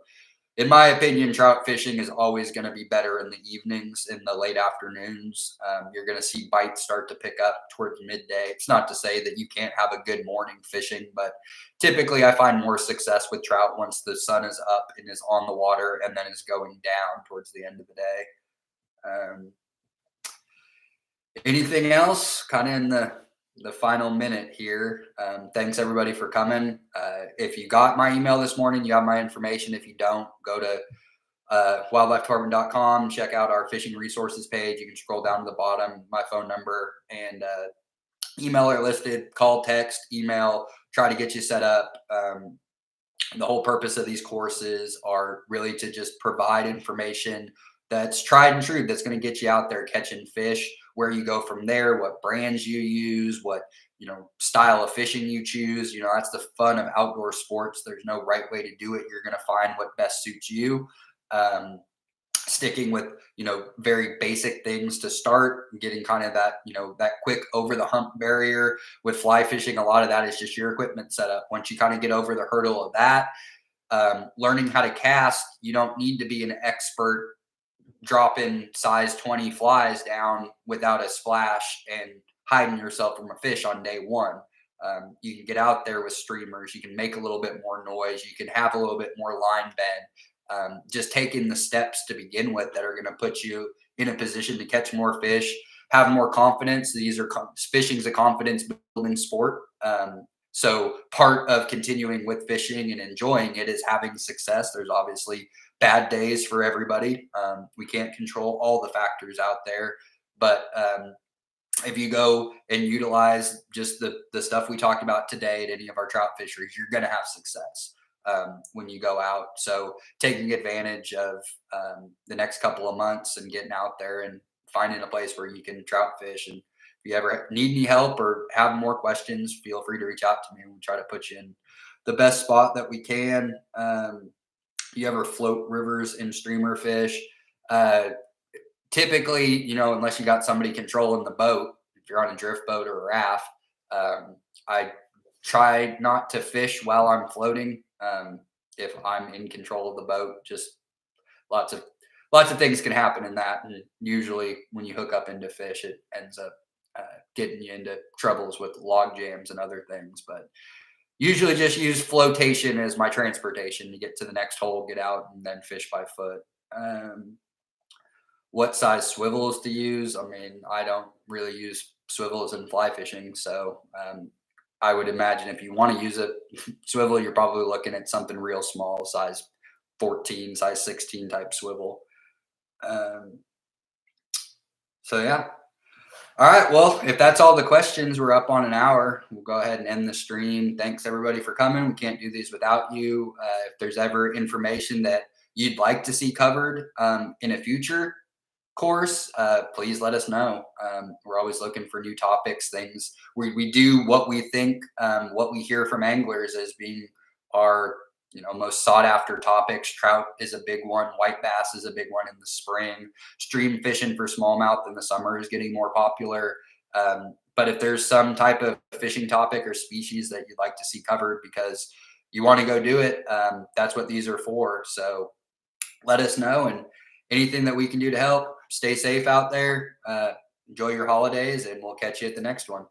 in my opinion, trout fishing is always going to be better in the evenings, in the late afternoons. You're going to see bites start to pick up towards midday. It's not to say that you can't have a good morning fishing, but typically I find more success with trout once the sun is up and is on the water and then is going down towards the end of the day. Anything else? Kind of in the final minute here. Thanks everybody for coming. If you got my email this morning, you have my information. If you don't, go to wildlifedepartment.com. Check out our fishing resources page. You can scroll down to the bottom. My phone number and email are listed. Call, text, email. Try to get you set up. The whole purpose of these courses are really to just provide information that's tried and true, that's going to get you out there catching fish, where you go from there, what brands you use, what style of fishing you choose. That's the fun of outdoor sports. There's no right way to do it. You're going to find what best suits you. um, Sticking with very basic things to start, getting kind of that quick over the hump barrier with fly fishing. A lot of that is just your equipment setup. Once you kind of get over the hurdle of that, learning how to cast, you don't need to be an expert dropping size 20 flies down without a splash and hiding yourself from a fish on day one. You can get out there with streamers. You can make a little bit more noise. You can have a little bit more line bend. Just taking the steps to begin with that are going to put you in a position to catch more fish, have more confidence. Fishing's a confidence building sport. So part of continuing with fishing and enjoying it is having success. There's obviously bad days for everybody. We can't control all the factors out there, but if you go and utilize just the stuff we talked about today at any of our trout fisheries, you're going to have success when you go out. So taking advantage of the next couple of months and getting out there and finding a place where you can trout fish. And if you ever need any help or have more questions, feel free to reach out to me. We'll try to put you in the best spot that we can. You ever float rivers and streamer fish? Uh, Typically, unless you got somebody controlling the boat, if you're on a drift boat or a raft, I try not to fish while I'm floating. If I'm in control of the boat, just lots of things can happen in that, and usually when you hook up into fish, it ends up getting you into troubles with log jams and other things. But usually, just use flotation as my transportation to get to the next hole, get out, and then fish by foot. What size swivels to use? I mean, I don't really use swivels in fly fishing, so I would imagine if you want to use a swivel, you're probably looking at something real small, size 14, size 16 type swivel. Um, so yeah. All right. Well, if that's all the questions, we're up on an hour. We'll go ahead and end the stream. Thanks everybody for coming. We can't do these without you. If there's ever information that you'd like to see covered in a future course, please let us know. We're always looking for new topics, things. We do what we think, what we hear from anglers as being our most sought after topics. Trout is a big one. White bass is a big one in the spring. Stream fishing for smallmouth in the summer is getting more popular. But if there's some type of fishing topic or species that you'd like to see covered because you want to go do it, that's what these are for. So let us know, and anything that we can do to help. Stay safe out there. Enjoy your holidays, and we'll catch you at the next one.